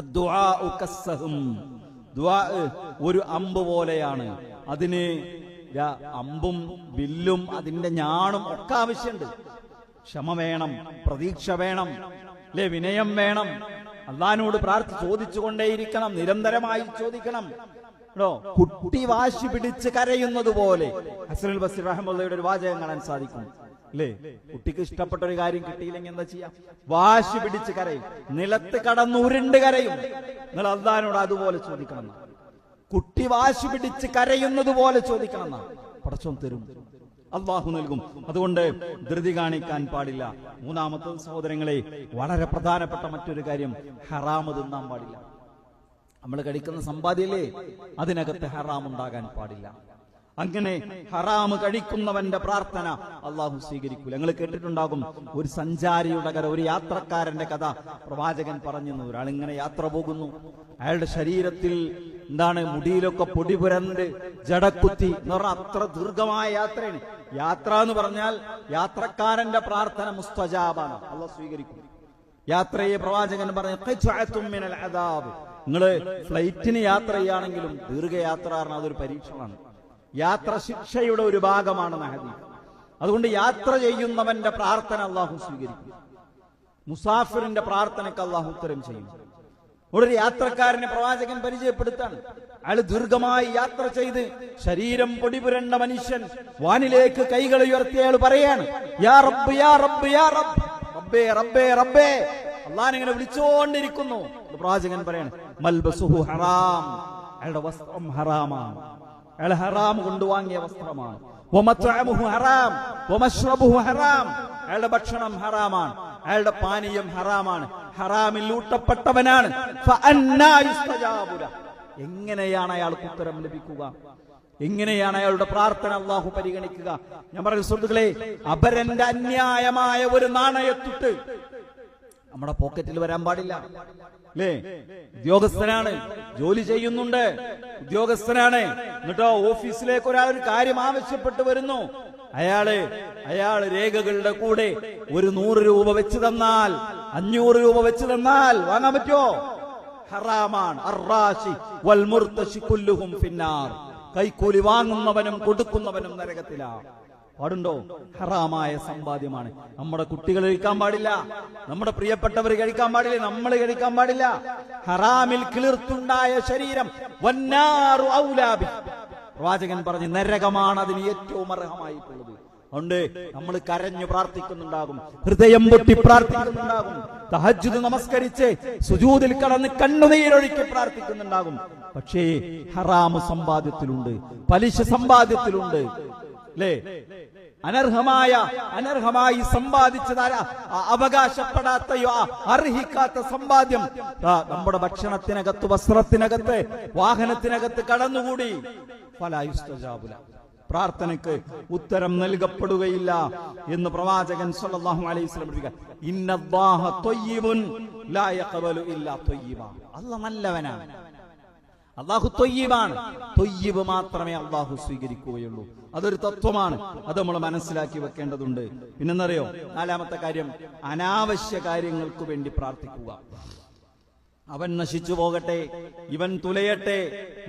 അദ്ദുആഉ കസ്സഹം. ദുആ ഒരു അമ്പ് പോലെയാണ്. അതിന് അമ്പും വില്ലും അതിന്റെ ഞാണും ഒക്കെ ആവശ്യമുണ്ട്. ക്ഷമ വേണം, പ്രതീക്ഷ വേണം, അല്ലെ? വിനയം വേണം. അള്ളാഹിനോട് ചോദിച്ചുകൊണ്ടേയിരിക്കണം, നിരന്തരമായി ചോദിക്കണം. കുട്ടി വാശി പിടിച്ച് കരയുന്നത് പോലെ ഹസനുൽ ബസ്രി റഹ്മത്തുള്ളാഹിയുടെ ഒരു വാചകം കാണാൻ സാധിക്കും, അല്ലേ? കുട്ടിക്ക് ഇഷ്ടപ്പെട്ട ഒരു കാര്യം കിട്ടിയില്ലെങ്കിൽ എന്താ ചെയ്യാം? വാശി പിടിച്ച് കരയും, നിലത്ത് കടന്ന് ഉരുണ്ട് കരയും. നിങ്ങൾ അള്ളാഹിനോട് അതുപോലെ ചോദിക്കണം. കുട്ടി വാശി പിടിച്ച് കരയുന്നത് പോലെ ചോദിക്കണം. പടച്ചോൻ തരും, അള്ളാഹു നൽകും. അതുകൊണ്ട് ധൃതി കാണിക്കാൻ പാടില്ല. മൂന്നാമത്തെ സഹോദരങ്ങളെ, വളരെ പ്രധാനപ്പെട്ട മറ്റൊരു കാര്യം, ഹറാമ് തിന്നാൻ പാടില്ല. നമ്മൾ കഴിക്കുന്ന സമ്പാദ്യല്ലേ, അതിനകത്ത് ഹറാം ഉണ്ടാകാൻ പാടില്ല. അങ്ങനെ ഹറാമ് കഴിക്കുന്നവന്റെ പ്രാർത്ഥന അള്ളാഹു സ്വീകരിക്കൂല. നിങ്ങൾ കേട്ടിട്ടുണ്ടാകും ഒരു സഞ്ചാരിയുടെ കഥ, ഒരു യാത്രക്കാരന്റെ കഥ പ്രവാചകൻ പറഞ്ഞു. ഒരാളിങ്ങനെ യാത്ര പോകുന്നു, അയാളുടെ ശരീരത്തിൽ എന്താണ്, മുടിയിലൊക്കെ പൊടി പുരണ്ട് ജടക്കുത്തി എന്ന് പറഞ്ഞാൽ അത്ര ദീർഘമായ യാത്രയാണ്. യാത്ര എന്ന് പറഞ്ഞാൽ യാത്രക്കാരന്റെ പ്രാർത്ഥന മുസ്തജാബാണ്, അള്ളാഹു സ്വീകരിക്കും. യാത്രയെ പ്രവാചകൻ പറഞ്ഞു, നിങ്ങള് ഫ്ലൈറ്റിന് യാത്ര ചെയ്യുകയാണെങ്കിലും ദീർഘയാത്ര പറഞ്ഞാൽ അതൊരു പരീക്ഷണമാണ്. യാത്ര ശിക്ഷയുടെ ഒരു ഭാഗമാണ് ഹദീസ്. അതുകൊണ്ട് യാത്ര ചെയ്യുന്നവന്റെ പ്രാർത്ഥന അള്ളാഹു സ്വീകരിക്കും. മുസാഫിറിന്റെ പ്രാർത്ഥനയ്ക്ക് അള്ളാഹു ഉത്തരം ചെയ്യും. ഒരു യാത്രക്കാരനെ പ്രവാചകൻ പരിചയപ്പെടുത്താണ്. അയാൾ ദീർഘമായി യാത്ര ചെയ്ത് ശരീരം പൊടിപുരണ്ട മനുഷ്യൻ വാനിലേക്ക് കൈകൾ ഉയർത്തി അയാൾ പറയാണ്, യാ റബ്ബ് യാ റബ്ബ് യാ റബ്ബ്, റബ്ബേ റബ്ബേ റബ്ബേ, അള്ളാഹിനെ വിളിച്ചുകൊണ്ടിരിക്കുന്നു. പ്രവാചകൻ പറയാണ്, മൽബസുഹു ഹറാം, അയാളുടെ വസ്ത്രം ഹറാമാണ്, അയാൾ ഹറാം കൊണ്ടുവാങ്ങിയ വസ്ത്രമാണ്. വമത്അമുഹു ഹറാം വമശ്റബുഹു ഹറാം, അയാളുടെ ഭക്ഷണം ഹറാമാണ്, അയാളുടെ പാനീയം ഹറാമാണ്, ഹറാമിൽ ഊട്ടപ്പെട്ടവനാണ്. ഫഅന്നാ യുസ്തജാബു ലഹു, എങ്ങനെയാണ് അയാൾക്ക് ഉത്തരം ലഭിക്കുക? എങ്ങനെയാണ് അയാളുടെ പ്രാർത്ഥന അള്ളാഹു പരിഗണിക്കുക? ഞാൻ പറയുന്ന സുഹൃത്തുക്കളെ, അപരന്റെ അന്യായമായ ഒരു നാണയത്തുട്ട് നമ്മുടെ പോക്കറ്റിൽ വരാൻ പാടില്ല. അല്ലേ? ഉദ്യോഗസ്ഥനാണ്, ജോലി ചെയ്യുന്നുണ്ട്, ഉദ്യോഗസ്ഥനാണ്, എന്നിട്ടോ ഓഫീസിലേക്ക് ഒരാൾ ഒരു കാര്യം ആവശ്യപ്പെട്ട് വരുന്നു. അയാള് രേഖകളുടെ കൂടെ ഒരു 100 രൂപ വെച്ച് തന്നാൽ, 500 രൂപ വെച്ച് തന്നാൽ വാങ്ങാൻ പറ്റുമോ? ഹറാമാണ്. അർറാശി വൽ മുർതശി കുല്ലുഹും ഫിന്നാർ, കൈക്കൂലി വാങ്ങുന്നവനും കൊടുക്കുന്നവനും നരകത്തിലാണ്. പാടുണ്ടോ? ഹറാമായ സമ്പാദ്യമാണ്. നമ്മുടെ കുട്ടികൾ കഴിക്കാൻ പാടില്ല, നമ്മുടെ പ്രിയപ്പെട്ടവർ കഴിക്കാൻ പാടില്ല, നമ്മൾ കഴിക്കാൻ പാടില്ല. ഹറാമിൽ കിളിർത്തുണ്ടായ ശരീരം വന്നാറു ഔലാബി, പ്രവാചകൻ പറഞ്ഞു, നരകമാണ് അതിന് ഏറ്റവും അർഹമായിട്ടുള്ളത്. അതുകൊണ്ട് നമ്മൾ കരഞ്ഞു പ്രാർത്ഥിക്കുന്നുണ്ടാകും, ഹൃദയം പൊട്ടി പ്രാർത്ഥിക്കുന്നുണ്ടാകും, തഹജ്ജുദ് നമസ്കരിച്ച് സുജൂദിൽ കടന്ന് കണ്ണുനീരൊഴുക്കി പ്രാർത്ഥിക്കുന്നുണ്ടാകും. പക്ഷേ ഹറാമ് സമ്പാദ്യത്തിലുണ്ട്, പലിശ സമ്പാദ്യത്തിലുണ്ട്. അല്ലേ? അനർഹമായി സമ്പാദിച്ചതാര അവകാശപ്പെടാത്തയോ അർഹിക്കാത്ത സമ്പാദ്യം നമ്മുടെ ഭക്ഷണത്തിനകത്ത്, വസ്ത്രത്തിനകത്ത്, വാഹനത്തിനകത്ത് കടന്നുകൂടി. ഫലാ യുസ്തജാബു ലഹു, പ്രാർത്ഥനയ്ക്ക് ഉത്തരം നൽകപ്പെടുകയില്ല എന്ന് പ്രവാചകൻ സല്ലല്ലാഹു അലൈഹി വസല്ലം പഠിപ്പിക്കുന്നു. ഇന്നല്ലാഹ ത്വയ്യിബുൻ ലാ യഖ്ബലു ഇല്ലാ ത്വയ്യിബ, അല്ലാഹു നല്ലവനാണ്, അള്ളാഹു ത്വയ്യിബാണ്, ത്വയ്യിബ് മാത്രമേ അള്ളാഹു സ്വീകരിക്കുകയുള്ളൂ. അതൊരു തത്വമാണ്, അത് നമ്മൾ മനസ്സിലാക്കി വെക്കേണ്ടതുണ്ട്. പിന്നെന്നറിയോ, 4-ാമത്തെ കാര്യം, അനാവശ്യ കാര്യങ്ങൾക്ക് വേണ്ടി പ്രാർത്ഥിക്കുക. അവൻ നശിച്ചു പോകട്ടെ, ഇവൻ തുലയട്ടെ,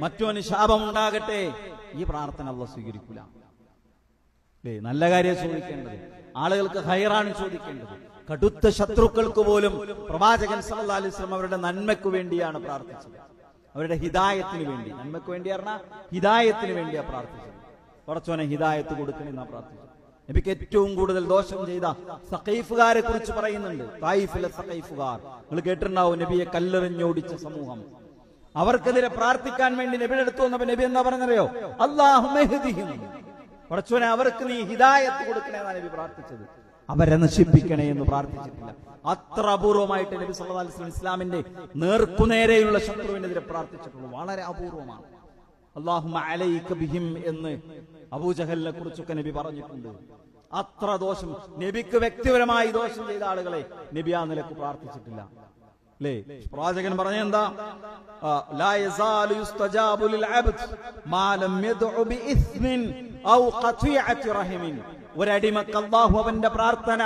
മറ്റവന് ശാപമുണ്ടാകട്ടെ, ഈ പ്രാർത്ഥന അള്ളാഹു സ്വീകരിക്കൂല. നല്ല കാര്യം ചോദിക്കേണ്ടത്, ആളുകൾക്ക് ഹൈറാണ് ചോദിക്കേണ്ടത്. കടുത്ത ശത്രുക്കൾക്ക് പോലും പ്രവാചകൻ സല്ലല്ലാഹു അലൈഹി വസല്ലം അവരുടെ നന്മയ്ക്ക് വേണ്ടിയാണ് പ്രാർത്ഥിച്ചത്, അവരുടെ ഹിദായത്തിന് വേണ്ടി. നന്മയ്ക്ക് വേണ്ടി പറഞ്ഞാൽ ഹിദായത്തിന് വേണ്ടിയാ പ്രാർത്ഥിച്ചത്. പടച്ചോനെ ഹിദായത്ത് കൊടുക്കണമെന്നാ പ്രാർത്ഥിച്ചത്. നബിക്ക് ഏറ്റവും കൂടുതൽ ദോഷം ചെയ്ത സഖീഫുകാരെ കുറിച്ച് പറയുന്നുണ്ട്. തായിഫിലെ സഖീഫുകാർ നിങ്ങൾ കേട്ടിട്ടുണ്ടാവും, നബിയെ കല്ലെറിഞ്ഞോടിച്ച സമൂഹം. അവർക്കെതിരെ പ്രാർത്ഥിക്കാൻ വേണ്ടി നബിയുടെ അടുത്ത് വന്നപ്പോ നബി എന്താ പറഞ്ഞറിയോ? അല്ലാഹുമ്മ ഹ്ദിഹിം, പടച്ചോനെ അവർക്ക് നീ ഹിദായത്ത് കൊടുക്കണമെന്നാണ് നബി പ്രാർത്ഥിച്ചത്, അവരെ നശിപ്പിക്കണേ എന്ന് പ്രാർത്ഥിച്ചിട്ടില്ല. അത്ര അപൂർവമായിട്ട് നബി സല്ലല്ലാഹു അലൈഹി വസല്ലം ഇസ്ലാമിന്റെ നേർക്കുനേരെയുള്ള ശത്രുവിനെതിരെ പ്രാർത്ഥിച്ചിട്ടുള്ളൂ. വളരെ അപൂർവമാണ്. അല്ലാഹുമ്മ അലൈക ബിഹിം എന്ന് അബൂജഹലിനെ കുറിച്ചൊക്കെ നബി പറഞ്ഞിട്ടുണ്ട്. അത്ര ദോഷം, നബിക്ക് വ്യക്തിപരമായി ദോഷം ചെയ്ത ആളുകളെ നബി ആ നിലക്ക് പ്രാർത്ഥിച്ചിട്ടില്ല. അല്ലേ? പ്രവാചകൻ പറഞ്ഞ എന്താ? ലാ യസാലു യുസ്തജാബു ലിൽ അബ്ദ് മാ ലം യദ്ഉ ബിഇസ്മിൻ ഔ ഖതിഅതി റഹിമിൻ, ഒരടിമക്ക് അല്ലാഹു അവന്റെ പ്രാർത്ഥന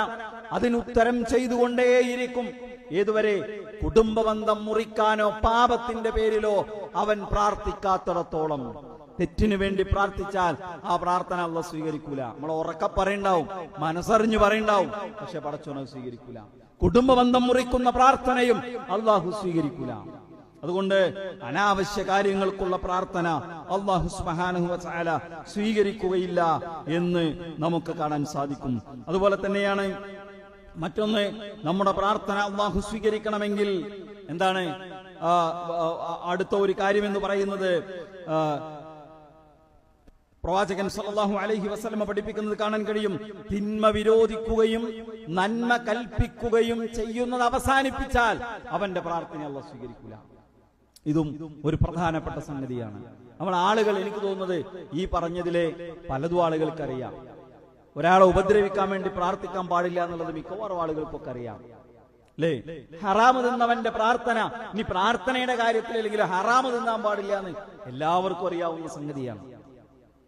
അതിനുത്തരം ചെയ്തുകൊണ്ടേയിരിക്കും. ഏതുവരെ? കുടുംബബന്ധം മുറിക്കാനോ പാപത്തിന്റെ പേരിലോ അവൻ പ്രാർത്ഥിക്കാത്തിടത്തോളം. തെറ്റിനു വേണ്ടി പ്രാർത്ഥിച്ചാൽ ആ പ്രാർത്ഥന അല്ലാഹു സ്വീകരിക്കൂല. നമ്മൾ ഉറക്കെ പറയണ്ടാവും, മനസ്സറിഞ്ഞു പറയണ്ടാവും, പക്ഷെ പടച്ചോനെ സ്വീകരിക്കൂല. കുടുംബബന്ധം മുറിക്കുന്ന പ്രാർത്ഥനയും അല്ലാഹു സ്വീകരിക്കൂല. അതുകൊണ്ട് അനാവശ്യ കാര്യങ്ങൾക്കുള്ള പ്രാർത്ഥന അല്ലാഹു സുബ്ഹാനഹു വ തആല സ്വീകരിക്കുകയില്ല എന്ന് നമുക്ക് കാണാൻ സാധിക്കും. അതുപോലെ തന്നെയാണ് മറ്റൊന്ന്, നമ്മുടെ പ്രാർത്ഥന അല്ലാഹു സ്വീകരിക്കണമെങ്കിൽ എന്താണ് അടുത്ത ഒരു കാര്യം എന്ന് പറയുന്നത്? പ്രവാചകൻ സല്ലല്ലാഹു അലൈഹി വസല്ലം പഠിപ്പിക്കുന്നത് കാണാൻ കഴിയും, തിന്മ വിരോധിക്കുകയും നന്മ കൽപ്പിക്കുകയും ചെയ്യുന്നത് അവസാനിപ്പിച്ചാൽ അവന്റെ പ്രാർത്ഥന അല്ലാഹു സ്വീകരിക്കില്ല. ഇതും ഒരു പ്രധാനപ്പെട്ട സംഗതിയാണ്. നമ്മൾ ആളുകൾ, എനിക്ക് തോന്നുന്നത് ഈ പറഞ്ഞതിലെ പലതും ആളുകൾക്കറിയാം. ഒരാളെ ഉപദ്രവിക്കാൻ വേണ്ടി പ്രാർത്ഥിക്കാൻ പാടില്ല എന്നുള്ളത് മിക്കവാറും ആളുകൾക്കൊക്കെ അറിയാം. അല്ലേ? ഹറാമ് തിന്നവന്റെ പ്രാർത്ഥന, ഇനി പ്രാർത്ഥനയുടെ കാര്യത്തിൽ അല്ലെങ്കിൽ ഹറാമ് തിന്നാൻ പാടില്ല എന്ന് എല്ലാവർക്കും അറിയാവുന്ന സംഗതിയാണ്.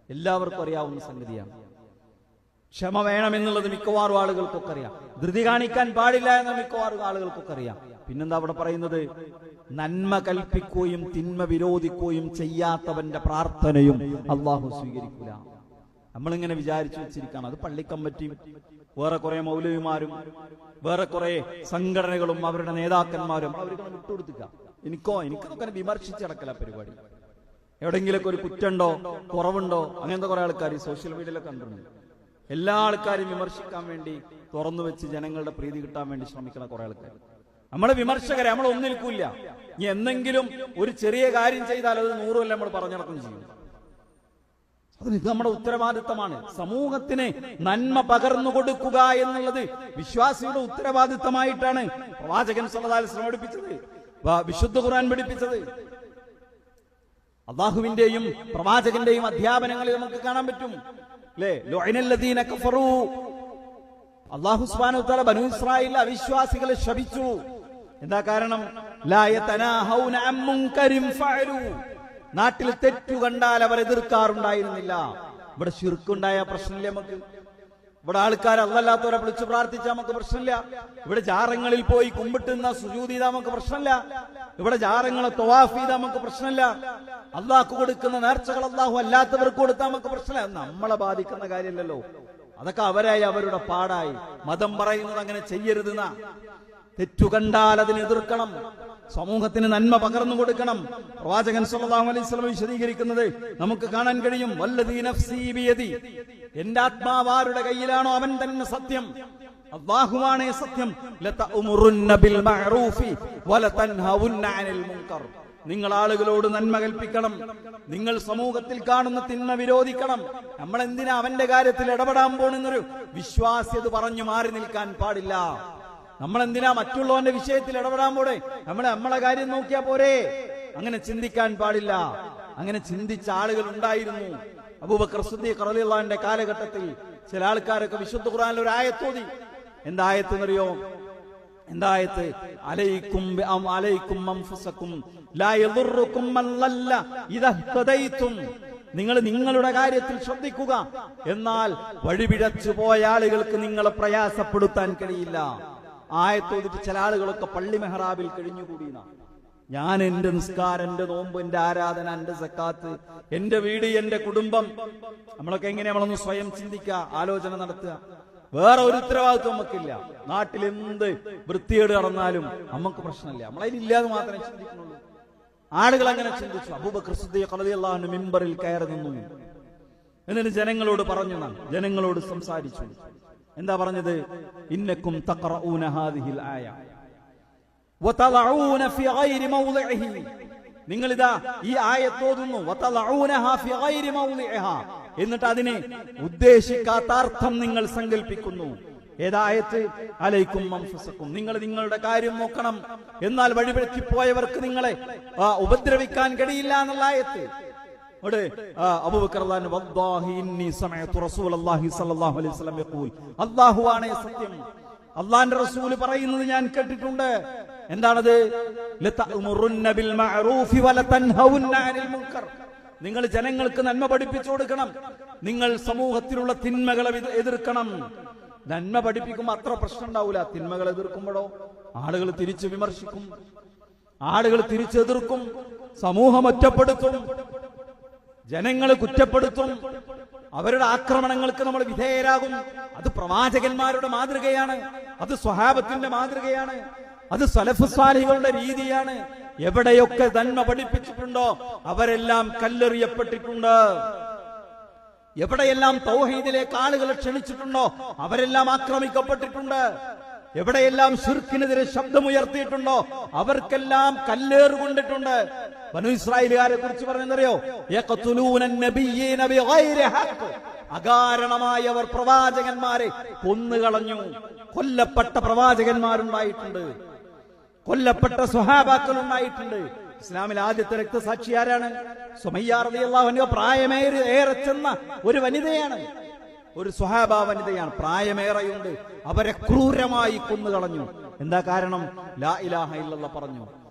എല്ലാവർക്കും അറിയാവുന്ന സംഗതിയാണ്. ക്ഷമ വേണമെന്നുള്ളത് മിക്കവാറും ആളുകൾക്കൊക്കെ അറിയാം. ധൃതി കാണിക്കാൻ പാടില്ല എന്ന് മിക്കവാറും ആളുകൾക്കൊക്കെ അറിയാം. പിന്നെന്താ അവിടെ പറയുന്നത്? നന്മ കൽപ്പിക്കുകയും തിന്മ വിരോധിക്കുകയും ചെയ്യാത്തവന്റെ പ്രാർത്ഥനയും അള്ളാഹു സ്വീകരിക്കില്ല. നമ്മളിങ്ങനെ വിചാരിച്ചു വെച്ചിരിക്കുകയാണ്, അത് പള്ളിക്കമ്മിറ്റിയും വേറെ കുറെ മൗലവിമാരും വേറെ കുറെ സംഘടനകളും അവരുടെ നേതാക്കന്മാരും അവർക്ക് വിട്ടുകൊടുക്കുക. എനിക്കൊക്കെ വിമർശിച്ചടക്കല പരിപാടി. എവിടെങ്കിലൊക്കെ ഒരു കുറ്റുണ്ടോ, കുറവുണ്ടോ, അങ്ങനത്തെ കുറെ ആൾക്കാർ സോഷ്യൽ മീഡിയയിലൊക്കെ കണ്ടിട്ടുണ്ട്. എല്ലാ ആൾക്കാരും വിമർശിക്കാൻ വേണ്ടി തുറന്നു വെച്ച് ജനങ്ങളുടെ പ്രീതി കിട്ടാൻ വേണ്ടി ശ്രമിക്കുന്ന കുറെ ആൾക്കാർ. നമ്മളെ വിമർശകരെ നമ്മൾ ഒന്നിൽക്കൂല്ല. ഇനി എന്തെങ്കിലും ഒരു ചെറിയ കാര്യം ചെയ്താൽ അത് 100 കൊല്ലം നമ്മൾ പറഞ്ഞിടക്കും ചെയ്യും. ഇത് നമ്മുടെ ഉത്തരവാദിത്തമാണ്. സമൂഹത്തിന് നന്മ പകർന്നു കൊടുക്കുക എന്നുള്ളത് വിശ്വാസിയുടെ ഉത്തരവാദിത്തമായിട്ടാണ് പ്രവാചകൻ സല്ലല്ലാഹു അലൈഹി വസല്ലം പഠിപ്പിച്ചത്, വിശുദ്ധ ഖുർആൻ പഠിപ്പിച്ചത്. അള്ളാഹുവിന്റെയും പ്രവാചകന്റെയും അധ്യാപനങ്ങളിൽ നമുക്ക് കാണാൻ പറ്റും അല്ലേ? ലുഅനല്ലദീന കഫറൂ, അല്ലാഹു സുബ്ഹാനഹു വ തആല ബനൂ ഇസ്രായേൽ അവിശ്വാസികളെ ശപിച്ചു. എന്താ കാരണം? ലാ യതനാഹൗന അൻ മുൻകരിൻ ഫഅലൂ, നാട്ടിൽ തെറ്റു കണ്ടാൽ അവർ എതിർക്കാറുണ്ടായിരുന്നില്ല. ഇവിടെ ശിർക്കുണ്ടായ പ്രശ്നമില്ല നമുക്ക്. ഇവിടെ ആൾക്കാർ അല്ലാത്തവരെ വിളിച്ചു പ്രാർത്ഥിച്ചാൽ നമുക്ക് പ്രശ്നമില്ല. ഇവിടെ ജാറങ്ങളിൽ പോയി കുമ്പിട്ടുന്ന സുജൂദ് ചെയ്താൽ നമുക്ക് പ്രശ്നമില്ല. ഇവിടെ ജാറങ്ങളെ തവാഫ് ചെയ്താൽ നമുക്ക് പ്രശ്നമില്ല. അള്ളാഹ്ക്ക് കൊടുക്കുന്ന നേർച്ചകൾ അള്ളാഹു അല്ലാത്തവർക്ക് കൊടുത്താൽ നമുക്ക് പ്രശ്നമില്ല. നമ്മളെ ബാധിക്കുന്ന കാര്യമല്ലല്ലോ. അതൊക്കെ അവരായി, അവരുടെ പാടായി. മതം പറയുന്നത് അങ്ങനെ ചെയ്യരുതെന്ന. തെറ്റു കണ്ടാൽ അതിനെ എതിർക്കണം, സമൂഹത്തിന് നന്മ പകർന്നു കൊടുക്കണം. പ്രവാചകൻ സല്ലല്ലാഹു അലൈഹി വസല്ലം വിശദീകരിക്കുന്നത് നമുക്ക് കാണാൻ കഴിയും. വല്ലദീ നഫ്സീ ബിയദി, എന്റെ ആത്മാവ് ആരുടെ കയ്യിലാണോ അവൻ തന്നെ സത്യം, അല്ലാഹുവാണ് സത്യം. ലതഉമുറുന്ന ബിൽ മഅറൂഫി വലതൻഹവുന്ന അനിൽ മുൻകർ, നിങ്ങൾ ആളുകളോട് നന്മ കൽപ്പിക്കണം, നിങ്ങൾ സമൂഹത്തിൽ കാണുന്ന തിന്മ വിരോധിക്കണം. നമ്മൾ എന്തിനാ അവന്റെ കാര്യത്തിൽ ഇടപെടാൻ പോണെന്നൊരു വിശ്വാസ്യത പറഞ്ഞു മാറി നിൽക്കാൻ പാടില്ല. നമ്മൾ എന്തിനാ മറ്റുള്ളവന്റെ വിഷയത്തിൽ ഇടപെടാൻ പോടെ? നമ്മളെ കാര്യം നോക്കിയാ പോരെ? അങ്ങനെ ചിന്തിക്കാൻ പാടില്ല. അങ്ങനെ ചിന്തിച്ച ആളുകൾ ഉണ്ടായിരുന്നു. അബൂബക്കർ സിദ്ദീഖ് റളിയല്ലാഹു അൻഹുവിന്റെ കാലഘട്ടത്തിൽ ചില ആൾക്കാരൊക്കെ വിശുദ്ധ ഖുർആനിൽ ഒരു ആയത്തോതി. എന്താ ആയത്ത് എന്നറിയോ? എന്തായത്ത്? അലൈക്കും അൻഫുസകും ലാ യദുറുക്കും മൻ ലല്ല ഇദാ ഹദൈതും, നിങ്ങൾ നിങ്ങളുടെ കാര്യത്തിൽ ശ്രദ്ധിക്കുക, എന്നാൽ വഴിപിഴച്ചു പോയ ആളുകൾക്ക് നിങ്ങളെ പ്രയാസപ്പെടുത്താൻ കഴിയില്ല. ആയത്തോതിട്ട് ചില ആളുകളൊക്കെ പള്ളി മെഹ്റാബിൽ കഴിഞ്ഞുകൂടിയ, ഞാൻ എന്റെ നിസ്കാരം, എന്റെ നോമ്പ്, എന്റെ ആരാധന, എന്റെ സക്കാത്ത്, എന്റെ വീട്, എന്റെ കുടുംബം, നമ്മളൊക്കെ എങ്ങനെ നമ്മളൊന്ന് സ്വയം ചിന്തിക്കുക, ആലോചന നടത്തുക. വേറെ ഒരു ഉത്തരവാദിത്വം നമുക്കില്ല. നാട്ടിൽ എന്ത് വൃത്തികേട് നടന്നാലും നമുക്ക് പ്രശ്നമില്ല, നമ്മളതിലില്ലാതെ മാത്രമേ ചിന്തിക്കുന്നുള്ളൂ. ആളുകൾ അങ്ങനെ ചിന്തിച്ചു. അബൂബക്കർ സിദ്ദീഖ് റളിയല്ലാഹു അൻഹു മിമ്പറിൽ കയറി നിന്നു. എന്നിട്ട് ജനങ്ങളോട് പറഞ്ഞു, ജനങ്ങളോട് സംസാരിച്ചു. എന്താ പറഞ്ഞത്? ഇന്നക്കും തഖറഊന ഹാദിഹിൽ ആയ വതളഊന ഫി ഗൈരി മൗളിഇഹി, നിങ്ങളിതാ ഈ ആയത്ത് ഓതുന്നു. വതളഊനഹാ ഫി ഗൈരി മൗളിഇഹാ, എന്നിട്ട് അതിനെ ഉദ്ദേശിക്കാത്ത അർത്ഥം നിങ്ങൾ സങ്കല്പിക്കുന്നു. ഏതായത്ത്? അലൈക്കും അൻഫുസകും, നിങ്ങൾ നിങ്ങളുടെ കാര്യം നോക്കണം, എന്നാൽ വഴിപെടുത്തിപ്പോയവർക്ക് നിങ്ങളെ ഉപദ്രവിക്കാൻ കഴിയില്ല എന്നുള്ള ആയത്ത്. അബൂബക്കർ റളിയല്ലാഹു അൻഹു വല്ലാഹി ഇന്നി സമഅതു റസൂലല്ലാഹി സ്വല്ലല്ലാഹു അലൈഹി വസല്ലം യഖൂൽ, അല്ലാഹുവാണ് സത്യം, അല്ലാഹുവിന്റെ റസൂൽ പറയുന്നത് ഞാൻ കേട്ടിട്ടുണ്ട്. എന്താണത്? ലതഅമുറുന്ന ബിൽ മഅറൂഫി വലതൻഹവുന്ന അനിൽ മുൻകർ, നിങ്ങൾ ജനങ്ങൾക്ക് നന്മ പഠിപ്പിച്ചു കൊടുക്കണം, നിങ്ങൾ സമൂഹത്തിലുള്ള തിന്മകളെ എതിർക്കണം. നന്മ പഠിപ്പിക്കുമ്പോൾ അത്ര പ്രശ്നം ഉണ്ടാവില്ല. തിന്മകൾ എതിർക്കുമ്പോഴോ ആളുകൾ തിരിച്ചു വിമർശിക്കും, ആളുകൾ തിരിച്ചെതിർക്കും, സമൂഹം ഒറ്റപ്പെടുത്തും, ജനങ്ങൾ കുറ്റപ്പെടുത്തും, അവരുടെ ആക്രമണങ്ങൾക്ക് നമ്മൾ വിധേയരാകും. അത് പ്രവാചകന്മാരുടെ മാതൃകയാണ്, അത് സ്വഹാബത്തിന്റെ മാതൃകയാണ്, അത് സലഫ് സാലിഹുകളുടെ രീതിയാണ്. എവിടെയൊക്കെ നന്മ പഠിപ്പിച്ചിട്ടുണ്ടോ അവരെല്ലാം കല്ലെറിയപ്പെട്ടിട്ടുണ്ട്. എവിടെയെല്ലാം തൗഹീദിലേക്ക് ആളുകളെ ക്ഷണിച്ചിട്ടുണ്ടോ അവരെല്ലാം ആക്രമിക്കപ്പെട്ടിട്ടുണ്ട്. എവിടെയെല്ലാം ശിർക്കിനെതിരെ ശബ്ദമുയർത്തിയിട്ടുണ്ടോ അവർക്കെല്ലാം കല്ലേറുകൊണ്ടിട്ടുണ്ട്. ബനൂ ഇസ്രായേലുകാരെ കുറിച്ച് പറഞ്ഞെന്നറിയോ? അകാരണമായി അവർ പ്രവാചകന്മാരെ കൊന്നുകളഞ്ഞു. കൊല്ലപ്പെട്ട പ്രവാചകന്മാരുണ്ടായിട്ടുണ്ട്, കൊല്ലപ്പെട്ട സ്വഹാബാക്കൾ ഉണ്ടായിട്ടുണ്ട്. ഇസ്ലാമിൽ ആദ്യത്തെ രക്തസാക്ഷി ആരാണ്? സുമയ്യ റളിയല്ലാഹു അൻഹ പ്രായമേറെ ചെന്ന ഒരു വനിതയാണ്, ഒരു സ്വഹാബ വനിതയാണ്, പ്രായമേറെയുണ്ട്. അവരെ ക്രൂരമായി കൊന്നുകളഞ്ഞു. എന്താ കാരണം? ലാ ഇലാഹ ഇല്ലല്ലാഹ് പറഞ്ഞു,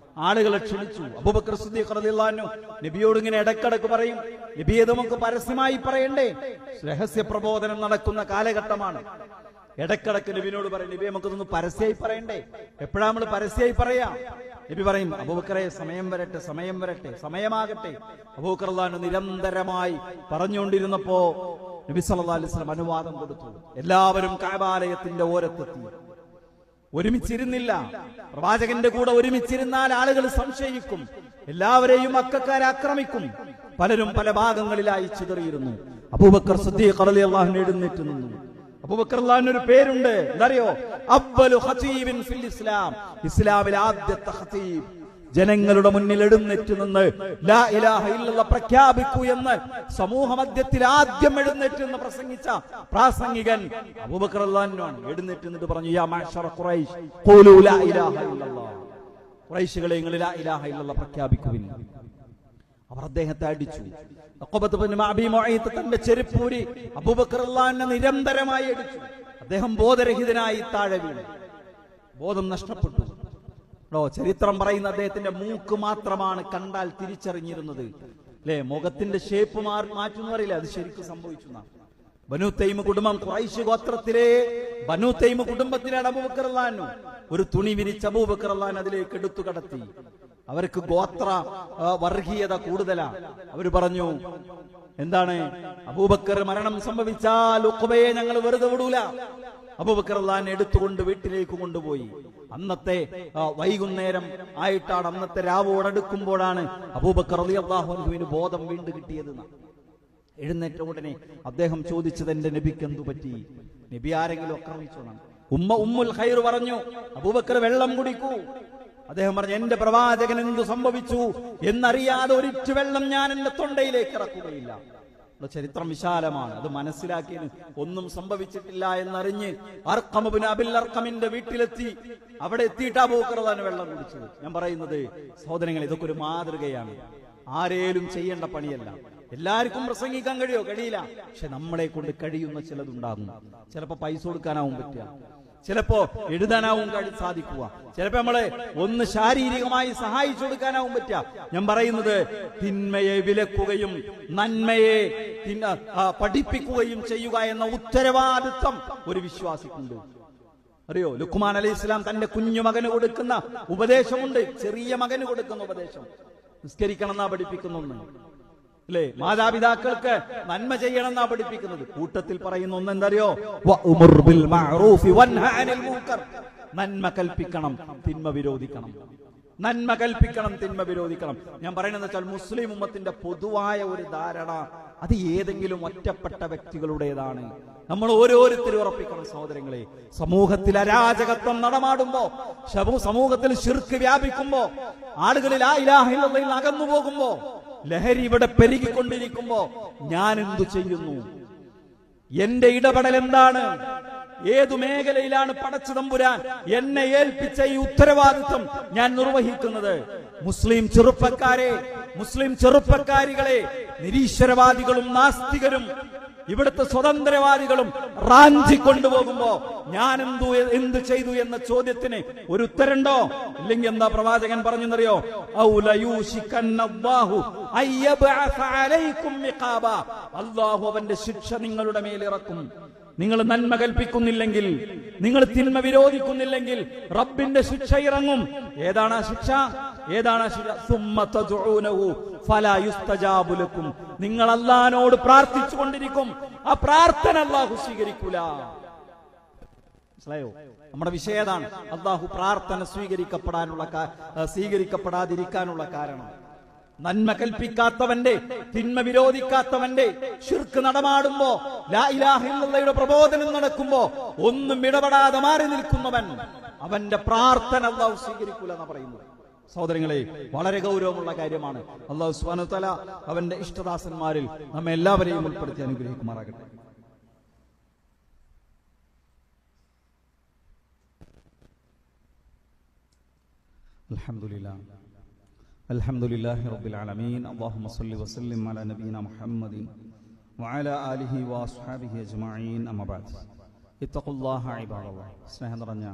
ആളുകളെ ക്ഷണിച്ചു. അബൂബക്കർ സിദ്ദീഖ് റളിയല്ലാഹു അൻഹു നബിയോട് ഇങ്ങനെ ഇടക്കിടക്ക് പറയും, നബിയെ നമുക്ക് പരസ്യമായി പറയണ്ടേ? രഹസ്യ പ്രബോധനം നടക്കുന്ന കാലഘട്ടമാണ്. ഇടക്കിടക്ക് നബിനോട് പറയും, നബി നമുക്കൊന്ന് പരസ്യമായി പറയണ്ടേ? എപ്പോഴാ നമ്മൾ പരസ്യമായി പറയാ? നബി പറയും, അബൂബക്കറെ സമയം വരട്ടെ, സമയം വരട്ടെ, സമയമാകട്ടെ. അബൂബക്കർ റളിയല്ലാഹു അൻഹു നിരന്തരമായി പറഞ്ഞുകൊണ്ടിരുന്നപ്പോ നബി സല്ലല്ലാഹു അലൈഹി വസല്ലം അനുവാദം കൊടുത്തു. എല്ലാവരും കഅബാലയത്തിന്റെ ഓരത്തെത്തി. ഒരുമിച്ചിരുന്നില്ല. പ്രവാചകന്റെ കൂടെ ഒരുമിച്ചിരുന്നാൽ ആളുകൾ സംശയിക്കും, എല്ലാവരെയും മക്കക്കാരെ ആക്രമിക്കും. പലരും പല ഭാഗങ്ങളിലായി ചിതറിയിരുന്നു. അബൂബക്കർ സിദ്ദീഖ് റളിയല്ലാഹു അൻഹു എഴുന്നേറ്റ് നിന്നു. അബൂബക്കർ റളിയല്ലാഹു ഒരു പേരുണ്ട്, എന്തറിയോ? അവ്വലു ഖതീബിൻ ഫിൽ ഇസ്ലാം, ഇസ്ലാമിലെ ആദ്യത്തെ ഖതീബ്. ജനങ്ങളുടെ മുന്നിൽ എഴുന്നേറ്റ് നിന്ന് ലാ ഇലാഹ ഇല്ലല്ലാഹ് പ്രഖ്യാപിക്കൂ എന്ന് സമൂഹ മധ്യത്തിൽ ആദ്യം എഴുന്നേറ്റ് നിന്ന് പ്രസംഗിച്ച പ്രാസംഗികൻ അബൂബക്കർ റളിയല്ലാഹു അൻഹു ആണ്. എഴുന്നേറ്റ് നിന്നിട്ട് പറഞ്ഞു, യാ മഅ്ശറ ഖുറൈശ് ഖൂലൂ ലാ ഇലാഹ ഇല്ലല്ലാഹ്, ഖുറൈശികളെ നിങ്ങൾ ലാ ഇലാഹ ഇല്ലല്ലാഹ് പ്രഖ്യാപിക്കുവിൻ. അവർ അദ്ദേഹത്തെ അടിച്ചു. ഉഖബത്ത് ഇബ്നു അബീ മുഅയ്ത്ത് തന്റെ ചെരുപ്പൂരി അബൂബക്കർ റളിയല്ലാഹു അൻഹു നിരന്തരമായി അടിച്ചു. അദ്ദേഹം ബോധരഹിതനായി താഴെ വീണു, ബോധം നഷ്ടപ്പെട്ടു. ചരിത്രം പറയുന്ന അദ്ദേഹത്തിന്റെ മൂക്ക് മാത്രമാണ് കണ്ടാൽ തിരിച്ചറിഞ്ഞിരുന്നത്. അല്ലെ, മുഖത്തിന്റെ ഷേപ്പ് മാറ്റുന്ന അറിയില്ല, അത് ശരിക്കും സംഭവിച്ചു. ബനു തൈമ് കുടുംബം, ഖുറൈശ് ഗോത്രത്തിലെ ബനു തൈമ് കുടുംബത്തിലാണ് അബൂബക്കർ റളിയല്ലാഹു അൻഹു. ഒരു തുണി വിരിച്ച് അബൂബക്കർ റളിയല്ലാഹു അൻഹു അതിലേക്ക് എടുത്തു കടത്തി. അവർക്ക് ഗോത്ര വർഗീയത കൂടുതലാണ്. അവർ പറഞ്ഞു, എന്താണ്, അബൂബക്കർ മരണം സംഭവിച്ചാൽ ഉഖബയെ ഞങ്ങൾ വെറുതെ വിടൂല. അബൂബക്കർ റളിയല്ലാഹു അൻഹു എടുത്തുകൊണ്ട് വീട്ടിലേക്ക് കൊണ്ടുപോയി. അന്നത്തെ വൈകുന്നേരം ആയിട്ടാണ്, അന്നത്തെ രാവോടടുക്കുമ്പോഴാണ് അബൂബക്കർ റളിയല്ലാഹു അൻഹുവിന് ബോധം വീണ്ടും കിട്ടിയത്. എഴുന്നേറ്റ ഉടനെ അദ്ദേഹം ചോദിച്ചത്, എന്റെ നബിക്ക് എന്തു പറ്റി? നബി ആരെങ്കിലും ആക്രമിച്ചോണം? ഉമ്മുൽ ഖൈർ പറഞ്ഞു, അബൂബക്കർ വെള്ളം കുടിക്കൂ. അദ്ദേഹം പറഞ്ഞു, എന്റെ പ്രവാചകൻ എന്തു സംഭവിച്ചു എന്നറിയാതെ ഒരിറ്റു വെള്ളം ഞാൻ എന്റെ തൊണ്ടയിലേക്ക് ഇറക്കുകയില്ല. ചരിത്രം വിശാലമാണ്, അത് മനസ്സിലാക്കിയതിന് ഒന്നും സംഭവിച്ചിട്ടില്ല എന്നറിഞ്ഞ് അർഖം ഇബ്നു അബിൽ അർഖമിന്റെ വീട്ടിലെത്തി. അവിടെ എത്തിയിട്ട് അബൂബക്കർ റളിയല്ലാഹു അൻഹു വെള്ളം കുടിച്ചത്. ഞാൻ പറയുന്നത് സഹോദരങ്ങളെ, ഇതൊക്കെ ഒരു മാതൃകയാണ്. ആരേലും ചെയ്യേണ്ട പണിയല്ല. എല്ലാവർക്കും പ്രസംഗിക്കാൻ കഴിയില്ല. പക്ഷെ നമ്മളെ കൊണ്ട് കഴിയുന്ന ചിലതുണ്ടാകും. ചിലപ്പോ പൈസ കൊടുക്കാനാവും പറ്റുക, ചിലപ്പോ എഴുതാനാവും സാധിക്കുക, ചിലപ്പോ നമ്മളെ ഒന്ന് ശാരീരികമായി സഹായിച്ചു കൊടുക്കാനാവും പറ്റുക. ഞാൻ പറയുന്നത് തിന്മയെ വിലക്കുകയും നന്മയെ പഠിപ്പിക്കുകയും ചെയ്യുക എന്ന ഉത്തരവാദിത്വം ഒരു വിശ്വാസിക്കുണ്ട്. അറിയോ, ലുഖ്മാൻ അലൈഹിസ്സലാം തന്റെ കുഞ്ഞുമകന് കൊടുക്കുന്ന ഉപദേശമുണ്ട്, ചെറിയ മകന് കൊടുക്കുന്ന ഉപദേശം. നിസ്കരിക്കണം എന്നാ പഠിപ്പിക്കുന്നു, അല്ലേ? മാതാപിതാക്കൾക്ക് നന്മ ചെയ്യണം എന്നാ പഠിപ്പിക്കുന്നത്. കൂട്ടത്തിൽ പറയുന്ന ഒന്നെന്തറിയോ? നന്മ കൽപ്പിക്കണം, തിന്മ വിരോധിക്കണം. നന്മ കൽപ്പിക്കണം, തിന്മ വിരോധിക്കണം. ഞാൻ പറയുന്നത് വെച്ചാൽ മുസ്ലിം ഉമ്മത്തിന്റെ പൊതുവായ ഒരു ധാരണ അത് ഏതെങ്കിലും ഒറ്റപ്പെട്ട വ്യക്തികളുടേതാണ്. നമ്മൾ ഓരോരുത്തരും ഉറപ്പിക്കണം സഹോദരങ്ങളെ. സമൂഹത്തിൽ അരാജകത്വം നടമാടുമ്പോ, സമൂഹത്തിൽ ശിർക്ക് വ്യാപിക്കുമ്പോ, ആളുകളിൽ ലാ ഇലാഹ ഇല്ലല്ലാഹ് അകന്നു പോകുമ്പോ, ലഹരി ഇവിടെ പെരുകിക്കൊണ്ടിരിക്കുമ്പോ ഞാൻ എന്തു ചെയ്യുന്നു? എന്റെ ഇടപെടൽ എന്താണ്? ഏതു മേഖലയിലാണ് പടച്ച തമ്പുരാൻ എന്നെ ഏൽപ്പിച്ച ഈ ഉത്തരവാദിത്വം ഞാൻ നിർവഹിക്കുന്നത്? മുസ്ലിം ചെറുപ്പക്കാരെ, മുസ്ലിം ചെറുപ്പക്കാരികളെ നിരീശ്വരവാദികളും നാസ്തികരും ഇവിടുത്തെ സ്വതന്ത്രവാദികളും റാഞ്ചി കൊണ്ടുപോകുമ്പോ ഞാൻ എന്ത് ചെയ്തു എന്ന ചോദ്യത്തിന് ഒരു ഉത്തരണ്ടോ? ഇല്ലെങ്കിൽ എന്താ പ്രവാചകൻ പറഞ്ഞെന്നറിയോ? അല്ലാഹു അവന്റെ ശിക്ഷ നിങ്ങളുടെ മേലിറക്കും. നിങ്ങൾ നന്മ കൽപ്പിക്കുന്നില്ലെങ്കിൽ, നിങ്ങൾ തിന്മ വിരോധിക്കുന്നില്ലെങ്കിൽ റബ്ബിന്റെ ശിക്ഷ ഇറങ്ങും. ഏതാണ് ആ ശിക്ഷ? നിങ്ങൾ അല്ലാഹുവോട് പ്രാർത്ഥിച്ചു കൊണ്ടിരിക്കും, ആ പ്രാർത്ഥന അല്ലാഹു സ്വീകരിക്കൂല. മനസ്സിലായോ? നമ്മുടെ വിഷയം ഏതാണ്? അല്ലാഹു പ്രാർത്ഥന സ്വീകരിക്കപ്പെടാതിരിക്കാനുള്ള കാരണം. നന്മ കൽപ്പിക്കാത്തവന്റെ, തിന്മ വിരോധിക്കാത്തവന്റെ, ശിർക്ക് നടമാടുമ്പോ, ലാ ഇലാഹ ഇല്ലല്ലാഹയുടെ പ്രബോധനം നടക്കുമ്പോ ഒന്നും ഇടപെടാതെ മാറി നിൽക്കുന്നവൻ, അവന്റെ പ്രാർത്ഥന അല്ലാഹു സ്വീകരിക്കൂല എന്നാ പറയുന്നത്. സഹോദരങ്ങളെ, വളരെ ഗൗരവമുള്ള കാര്യമാണ്. അല്ലാഹു സുബ്ഹാനഹു വ തആല അവന്റെ ഇഷ്ടദാസന്മാരിൽ നമ്മെ എല്ലാവരെയും ഉൾപ്പെടുത്തി അനുഗ്രഹിക്കുമാറാകട്ടെ. അൽഹംദുലില്ലാഹ് അൽഹംദുലില്ലാഹി റബ്ബിൽ ആലമീൻ. അല്ലാഹുമ്മ സ്വല്ലി വസല്ലിം അലാ നബിയിനാ മുഹമ്മദിൻ വഅലാ ആലിഹി വഅസ്ഹാബിഹി അജ്മഈൻ. അമ്മാ ബഅദ്. ഇത്തഖുല്ലാഹ ഇബാദല്ലാഹ്. സ്നേഹം നിറഞ്ഞ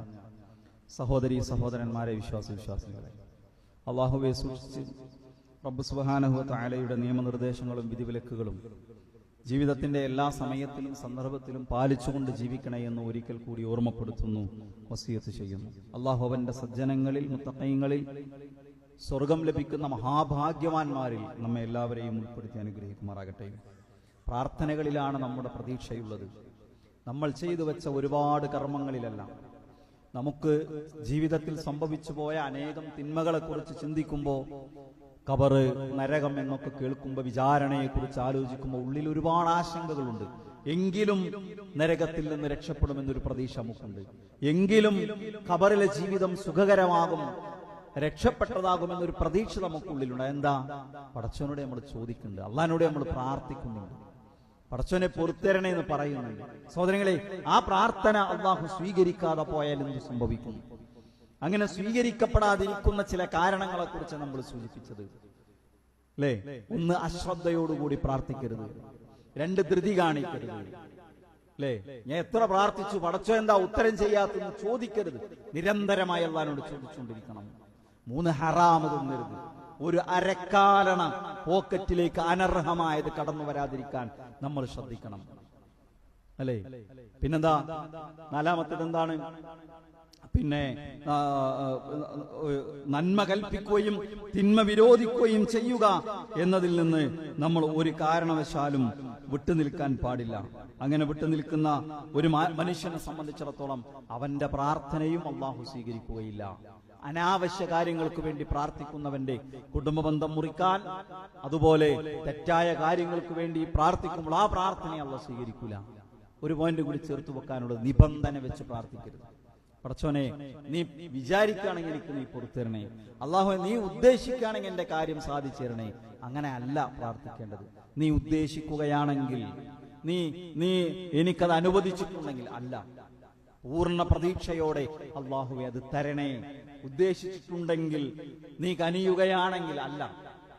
സഹോദരി സഹോദരന്മാരെ, വിശ്വാസികളെ, അല്ലാഹുവെ സൂക്ഷിച്ച് റബ്ബ് സുബ്ഹാനഹു വ തആലയുടെ നിയമനിർദ്ദേശങ്ങളും വിധിവിലക്കുകളും ജീവിതത്തിന്റെ എല്ലാ സമയത്തിലും സന്ദർഭത്തിലും പാലിച്ചുകൊണ്ട് ജീവിക്കണേ എന്ന് ഒരിക്കൽ കൂടി ഓർമ്മപ്പെടുത്തുന്നു, വസിയത്ത് ചെയ്യുന്നു. അല്ലാഹു അവന്റെ സജ്ജനങ്ങളിൽ, മുത്തഖീങ്ങളിൽ സ്വർഗം ലഭിക്കുന്ന മഹാഭാഗ്യവാന്മാരിൽ നമ്മെ എല്ലാവരെയും ഉൾപ്പെടുത്തി അനുഗ്രഹിക്കുമാറാകട്ടെ. പ്രാർത്ഥനകളിലാണ് നമ്മുടെ പ്രതീക്ഷയുള്ളത്. നമ്മൾ ചെയ്തു വെച്ച ഒരുപാട് കർമ്മങ്ങളിലല്ല, നമുക്ക് ജീവിതത്തിൽ സംഭവിച്ചു പോയ അനേകം തിന്മകളെ കുറിച്ച് ചിന്തിക്കുമ്പോൾ, ഖബറ്, നരകം എന്നൊക്കെ കേൾക്കുമ്പോൾ, വിചാരണയെ കുറിച്ച് ആലോചിക്കുമ്പോൾ ഉള്ളിൽ ഒരുപാട് ആശങ്കകളുണ്ട്. എങ്കിലും നരകത്തിൽ നിന്ന് രക്ഷപ്പെടുമെന്നൊരു പ്രതീക്ഷ നമുക്കുണ്ട്. എങ്കിലും ഖബറിലെ ജീവിതം സുഖകരമാകും, രക്ഷപ്പെട്ടതാകുമെന്നൊരു പ്രതീക്ഷ നമുക്കുള്ളിലുണ്ട്. എന്താ? പടച്ചവനോട് നമ്മൾ ചോദിക്കുന്നുണ്ട്, അള്ളാഹിനോട് നമ്മൾ പ്രാർത്ഥിക്കുന്നുണ്ട്, പടച്ചവനെ പൊറുത്തരണേ എന്ന് പറയുന്നുണ്ട്. സഹോദരങ്ങളെ, ആ പ്രാർത്ഥന അള്ളാഹു സ്വീകരിക്കാതെ പോയാൽ എന്ത് സംഭവിക്കും? അങ്ങനെ സ്വീകരിക്കപ്പെടാതിരിക്കുന്ന ചില കാരണങ്ങളെ കുറിച്ച് നമ്മൾ സൂചിപ്പിച്ചത് അല്ലേ? ഒന്ന്, അശ്രദ്ധയോടുകൂടി പ്രാർത്ഥിക്കരുത്. രണ്ട്, ധൃതി കാണിക്കരുത്. അല്ലേ? ഞാൻ എത്ര പ്രാർത്ഥിച്ചു, പടച്ചോ എന്താ ഉത്തരം ചെയ്യാത്തെന്ന് ചോദിക്കരുത്. നിരന്തരമായി അള്ളാഹിനോട് ചോദിച്ചുകൊണ്ടിരിക്കണം. മൂന്ന്, ഹറാമ് തിന്നരുത്. ഒരു അരക്കാലണ പോക്കറ്റിലേക്ക് അനർഹമായത് കടന്നു വരാതിരിക്കാൻ നമ്മൾ ശ്രദ്ധിക്കണം. അല്ലേ? പിന്നെന്താ? നാലാമത്തേത് എന്താണ്? പിന്നെ നന്മ കൽപ്പിക്കുകയും തിന്മ വിരോധിക്കുകയും ചെയ്യുക എന്നതിൽ നിന്ന് നമ്മൾ ഒരു കാരണവശാലും വിട്ടുനിൽക്കാൻ പാടില്ല. അങ്ങനെ വിട്ടുനിൽക്കുന്ന ഒരു മനുഷ്യനെ സംബന്ധിച്ചിടത്തോളം അവന്റെ പ്രാർത്ഥനയും അള്ളാഹു സ്വീകരിക്കുകയില്ല. അനാവശ്യ കാര്യങ്ങൾക്ക് വേണ്ടി പ്രാർത്ഥിക്കുന്നവന്റെ കുടുംബബന്ധം മുറിക്കാൻ, അതുപോലെ തെറ്റായ കാര്യങ്ങൾക്ക് വേണ്ടി പ്രാർത്ഥിക്കുമ്പോൾ ആ പ്രാർത്ഥനയെ അള്ളാഹു സ്വീകരിക്കൂല. ഒരു പോയിന്റ് കൂടി ചേർത്ത് വെക്കാനുള്ളത്, നിബന്ധന വെച്ച് പ്രാർത്ഥിക്കരുത്. പടച്ചോനെ, നീ വിചാരിക്കുകയാണെങ്കിൽ എനിക്ക് നീ പൊറുത്തരണേ, അള്ളാഹു നീ ഉദ്ദേശിക്കുകയാണെങ്കിൽ എന്റെ കാര്യം സാധിച്ചു തരണേ. അങ്ങനെ അല്ല പ്രാർത്ഥിക്കേണ്ടത്. നീ ഉദ്ദേശിക്കുകയാണെങ്കിൽ, നീ എനിക്കത് അനുവദിച്ചിട്ടുണ്ടെങ്കിൽ, അല്ല, പൂർണ്ണ പ്രതീക്ഷയോടെ അള്ളാഹുവെ അത് തരണേ. ഉദ്ദേശിച്ചിട്ടുണ്ടെങ്കിൽ, നീ കനിയുകയാണെങ്കിൽ, അല്ല,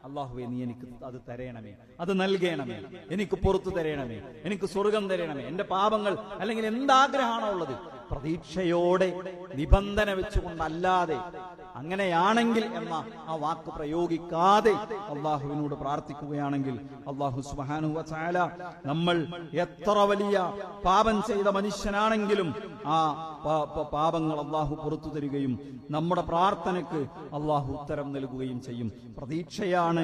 അള്ളാഹുവെ നീ എനിക്ക് അത് തരയണമേ, അത് നൽകണമേ, എനിക്ക് പുറത്തു തരയണമേ, എനിക്ക് സ്വർഗം തരയണമേ, എന്റെ പാപങ്ങൾ അല്ലെങ്കിൽ എന്താഗ്രഹമാണോ ഉള്ളത് പ്രതീക്ഷയോടെ നിബന്ധന വെച്ചുകൊണ്ടല്ലാതെ, അങ്ങനെയാണെങ്കിൽ എന്ന ആ വാക്ക് പ്രയോഗിക്കാതെ അള്ളാഹുവിനോട് പ്രാർത്ഥിക്കുകയാണെങ്കിൽ അള്ളാഹു സുബ്ഹാനഹു വ തആല നമ്മൾ എത്ര വലിയ പാപം ചെയ്ത മനുഷ്യനാണെങ്കിലും ആ പാപങ്ങൾ അള്ളാഹു പുറത്തു തരികയും നമ്മുടെ പ്രാർത്ഥനയ്ക്ക് അള്ളാഹു ഉത്തരം നൽകുകയും ചെയ്യും. പ്രതീക്ഷയാണ്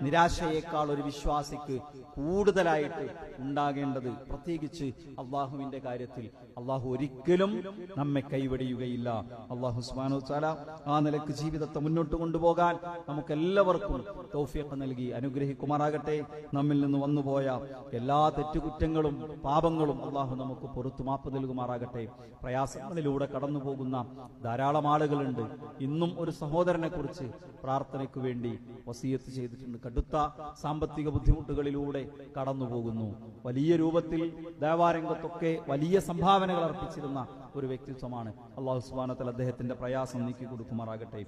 നിരാശയേക്കാൾ ഒരു വിശ്വാസിക്ക് കൂടുതലായിട്ട് ഉണ്ടാകേണ്ടത്. പ്രത്യേകിച്ച് അള്ളാഹുവിന്റെ കാര്യത്തിൽ അള്ളാഹു ഒരിക്കലും നമ്മെ കൈവടിയുകയില്ല. അള്ളാഹു സുബ്ഹാനഹു വ തആല ആ നിലക്ക് ജീവിതത്തെ മുന്നോട്ട് കൊണ്ടുപോകാൻ നമുക്കെല്ലാവർക്കും തൗഫീഖ് നൽകി അനുഗ്രഹിക്കുമാറാകട്ടെ. നമ്മിൽ നിന്ന് വന്നുപോയ എല്ലാ തെറ്റുകുറ്റങ്ങളും പാപങ്ങളും അള്ളാഹു നമുക്ക് പുറത്തു മാപ്പ് നൽകുമാറാകട്ടെ. പ്രയാസങ്ങളിലൂടെ കടന്നു പോകുന്ന ധാരാളം ആളുകളുണ്ട്. ഇന്നും ഒരു സഹോദരനെ കുറിച്ച് പ്രാർത്ഥനയ്ക്ക് വേണ്ടി വസിയത്ത് ചെയ്തിട്ടുണ്ട്. കടുത്ത സാമ്പത്തിക ബുദ്ധിമുട്ടുകളിലൂടെ കടന്നു പോകുന്നു. വലിയ രൂപത്തിൽ ദേവാരംഗത്തൊക്കെ വലിയ സംഭാവനകൾ അർപ്പിച്ചിരുന്ന ഒരു വ്യക്തിത്വമാണ്. അല്ലാഹു സുബ്ഹാനഹു വ തആല അദ്ദേഹത്തിന്റെ പ്രയാസം നീക്കി കൊടുക്കുമാറാകട്ടെ.